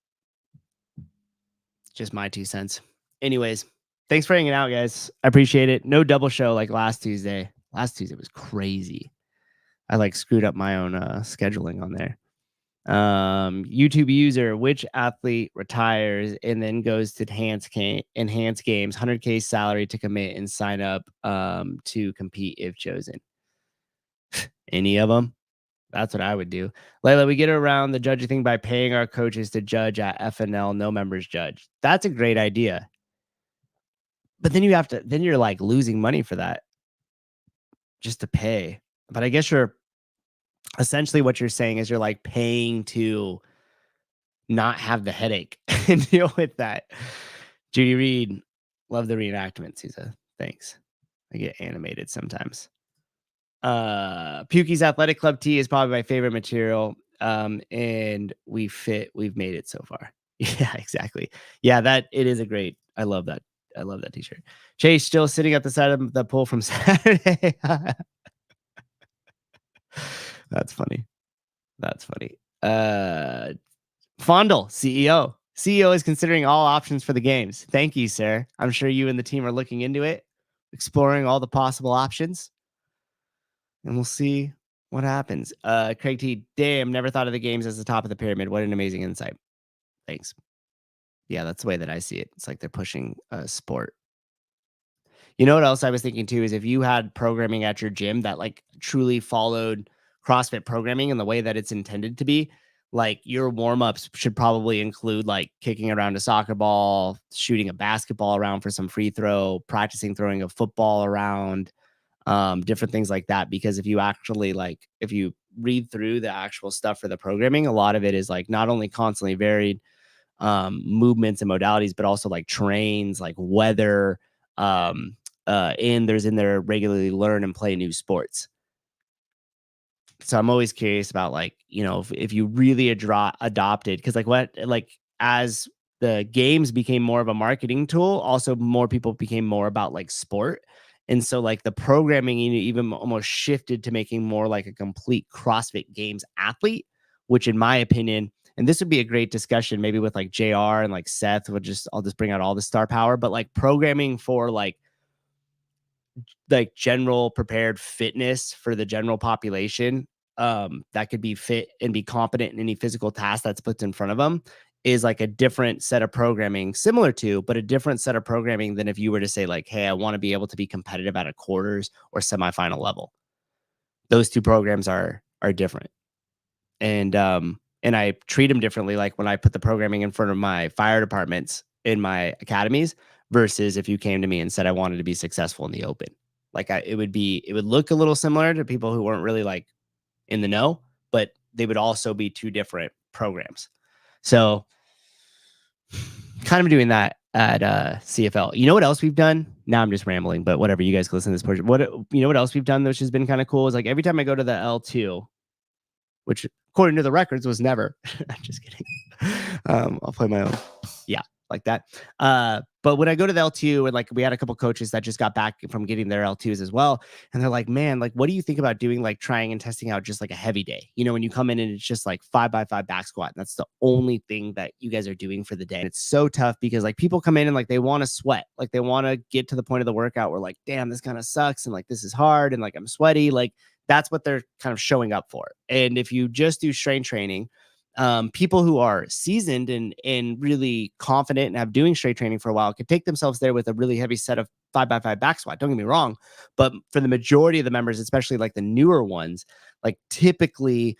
Just my 2 cents. Anyways, thanks for hanging out, guys. I appreciate it. No double show like last Tuesday. Last Tuesday was crazy. I like screwed up my own scheduling on there. YouTube user, which athlete retires and then goes to enhance games, 100K salary to commit and sign up to compete if chosen. Any of them? That's what I would do. Layla, we get around the judging thing by paying our coaches to judge at FNL, no members judge. That's a great idea. But then you're like losing money for that just to pay. But I guess essentially what you're saying is you're like paying to not have the headache and deal with that. Judy Reed, love the reenactment, Souza. Thanks. I get animated sometimes. Pukey's Athletic Club tee is probably my favorite material. And we've made it so far. Yeah, exactly. Yeah, that it is a great. I love that. I love that t-shirt. Chase still sitting at the side of the pool from Saturday. That's funny. That's funny. Fondle, CEO. CEO is considering all options for the games. Thank you, sir. I'm sure you and the team are looking into it, exploring all the possible options, and we'll see what happens. Craig T, damn, never thought of the games as the top of the pyramid. What an amazing insight. Thanks. Yeah, that's the way that I see it. It's like they're pushing sport. You know what else I was thinking too is if you had programming at your gym that like truly followed CrossFit programming in the way that it's intended to be, like your warm-ups should probably include like kicking around a soccer ball, shooting a basketball around for some free throw, practicing throwing a football around, different things like that. Because if you actually like, if you read through the actual stuff for the programming, a lot of it is like not only constantly varied movements and modalities, but also like trains, like weather, and there's in there regularly learn and play new sports. So I'm always curious about like, you know, if you really adopted, because like what, like as the games became more of a marketing tool, also more people became more about like sport. And so like the programming even almost shifted to making more like a complete CrossFit Games athlete, which in my opinion, and this would be a great discussion maybe with like JR and like Seth would just, I'll just bring out all the star power, but like programming for like general prepared fitness for the general population that could be fit and be competent in any physical task that's put in front of them is like a different set of programming, similar to, but a different set of programming than if you were to say like, hey, I want to be able to be competitive at a quarters or semifinal level. Those two programs are different. And I treat them differently. Like when I put the programming in front of my fire departments in my academies versus if you came to me and said I wanted to be successful in the open. Like it would look a little similar to people who weren't really like in the know, but they would also be two different programs. So kind of doing that at CFL. You know what else we've done? Now I'm just rambling, but whatever. You guys can listen to this portion. You know what else we've done, which has been kind of cool, is like every time I go to the L2, which according to the records was never. I'm just kidding. I'll play my own. Yeah, like that. But when I go to the L2 and like we had a couple coaches that just got back from getting their L2s as well. And they're like, man, like, what do you think about doing like trying and testing out just like a heavy day? You know, when you come in and it's just like 5x5 back squat. And that's the only thing that you guys are doing for the day. And it's so tough because like people come in and like they want to sweat. Like they want to get to the point of the workout where like, damn, this kind of sucks. And like, this is hard. And like, I'm sweaty. Like that's what they're kind of showing up for. And if you just do strength training, people who are seasoned and really confident and have doing strength training for a while could take themselves there with a really heavy set of 5x5 back squat. Don't get me wrong, but for the majority of the members, especially like the newer ones, like typically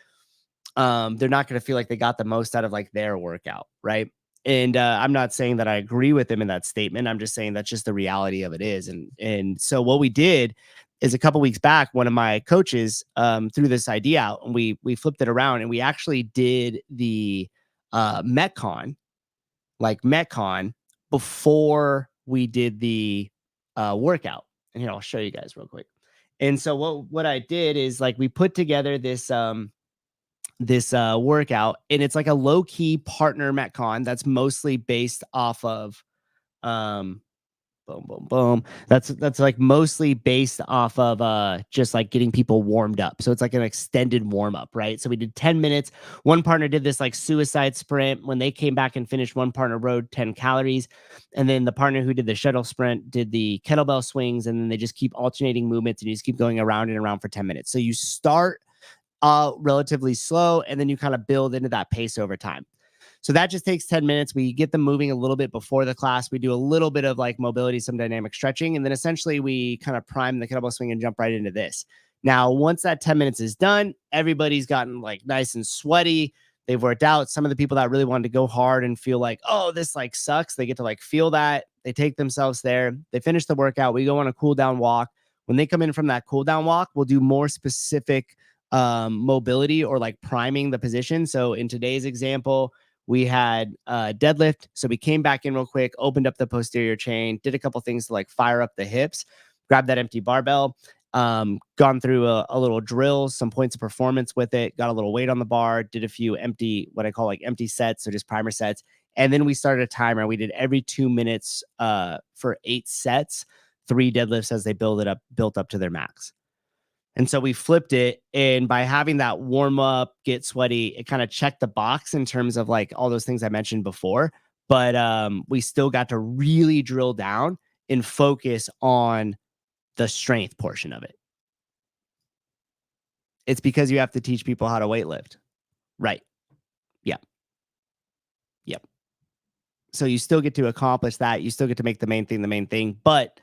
they're not going to feel like they got the most out of like their workout, right? And I'm not saying that I agree with them in that statement. I'm just saying that's just the reality of it is. And so what we did is a couple weeks back, one of my coaches threw this idea out and we flipped it around and we actually did the Metcon before we did the workout. And here, I'll show you guys real quick. And so what I did is like we put together this workout, and it's like a low-key partner Metcon that's mostly based off of boom, boom, boom. That's like mostly based off of just like getting people warmed up. So it's like an extended warm up, right? So we did 10 minutes. One partner did this like suicide sprint. When they came back and finished, one partner rode 10 calories. And then the partner who did the shuttle sprint did the kettlebell swings. And then they just keep alternating movements and you just keep going around and around for 10 minutes. So you start relatively slow and then you kind of build into that pace over time. So that just takes 10 minutes. We get them moving a little bit before the class. We do a little bit of like mobility, some dynamic stretching, and then essentially we kind of prime the kettlebell swing and jump right into this. Now, once that 10 minutes is done, everybody's gotten like nice and sweaty. They've worked out. Some of the people that really wanted to go hard and feel like, oh, this like sucks, they get to like feel that. They take themselves there. They finish the workout. We go on a cool down walk. When they come in from that cool down walk, we'll do more specific mobility or like priming the position. So in today's example, we had deadlift. So we came back in real quick, opened up the posterior chain, did a couple things to like fire up the hips, grab that empty barbell, gone through a little drill, some points of performance with it, got a little weight on the bar, did a few empty, what I call like empty sets. So just primer sets. And then we started a timer. We did every 2 minutes for 8 sets, 3 deadlifts as they built up to their max. And so we flipped it. And by having that warm up, get sweaty, it kind of checked the box in terms of like all those things I mentioned before. But we still got to really drill down and focus on the strength portion of it. It's because you have to teach people how to weightlift. Right. Yeah. Yep. So you still get to accomplish that. You still get to make the main thing. But,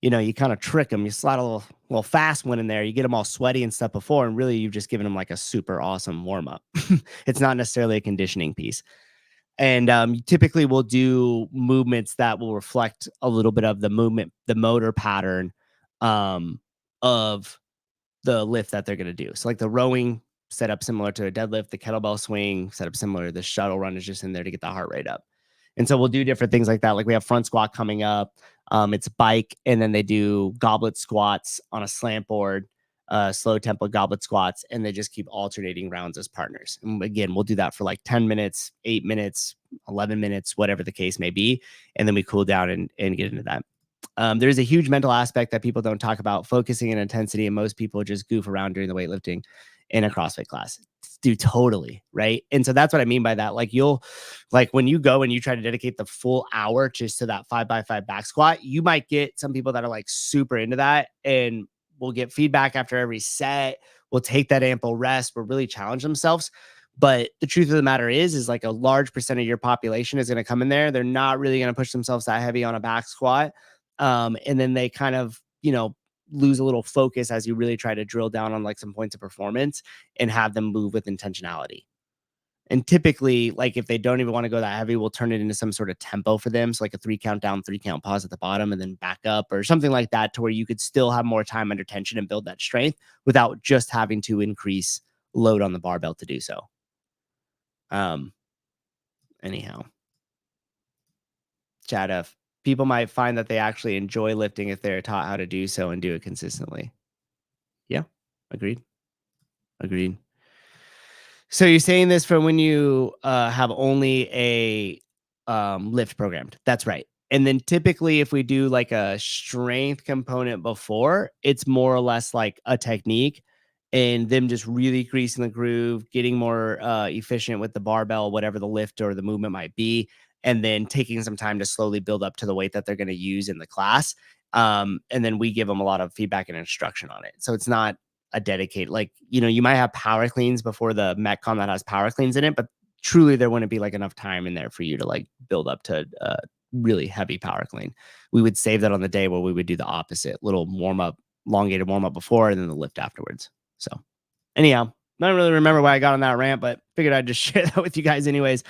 you know, you kind of trick them. You slide a little fast one in there. You get them all sweaty and stuff before. And really, you've just given them like a super awesome warm up. It's not necessarily a conditioning piece. And typically we'll do movements that will reflect a little bit of the movement, the motor pattern of the lift that they're going to do. So like the rowing set up similar to a deadlift, the kettlebell swing set up similar. The shuttle run is just in there to get the heart rate up. And so we'll do different things like that. Like we have front squat coming up. It's bike, and then they do goblet squats on a slant board, slow tempo goblet squats, and they just keep alternating rounds as partners. And again, we'll do that for like 10 minutes, 8 minutes, 11 minutes, whatever the case may be. And then we cool down and get into that. There's a huge mental aspect that people don't talk about, focusing on intensity, and most people just goof around during the weightlifting in a CrossFit class. Do totally, right? And so that's what I mean by that. Like when you go and you try to dedicate the full hour just to that 5x5 back squat, you might get some people that are like super into that, and will get feedback after every set. Will take that ample rest, will really challenge themselves. But the truth of the matter is like a large percent of your population is going to come in there. They're not really going to push themselves that heavy on a back squat. And then they kind of, you know, lose a little focus as you really try to drill down on like some points of performance and have them move with intentionality. And typically, like if they don't even want to go that heavy, we'll turn it into some sort of tempo for them. So like a 3 count down, 3 count pause at the bottom, and then back up or something like that, to where you could still have more time under tension and build that strength without just having to increase load on the barbell to do so. Anyhow, chat F. People might find that they actually enjoy lifting if they're taught how to do so and do it consistently. Yeah, agreed. So you're saying this from when you have only a lift programmed. That's right. And then typically if we do like a strength component before, it's more or less like a technique and them just really greasing the groove, getting more efficient with the barbell, whatever the lift or the movement might be, and then taking some time to slowly build up to the weight that they're going to use in the class. And then we give them a lot of feedback and instruction on it. So it's not a dedicated, like, you know, you might have power cleans before the Metcon that has power cleans in it, but truly there wouldn't be like enough time in there for you to like build up to really heavy power clean. We would save that on the day where we would do the opposite, little warm up, elongated warm up before, and then the lift afterwards. So anyhow, I don't really remember why I got on that rant, but figured I'd just share that with you guys anyways.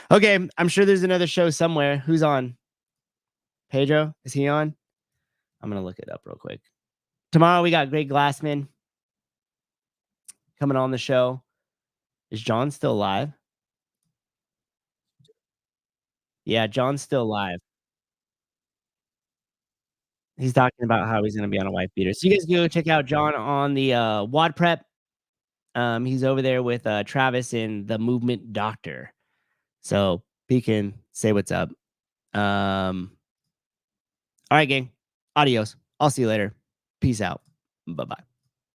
Okay, I'm sure there's another show somewhere. Who's on? Pedro? Is he on? I'm going to look it up real quick. Tomorrow we got Greg Glassman coming on the show. Is John still live? Yeah, John's still live. He's talking about how he's going to be on a wife beater. So you guys go check out John on the WOD Prep. He's over there with Travis and the Movement Doctor. So he can say what's up. All right, gang. Adios. I'll see you later. Peace out. Bye-bye.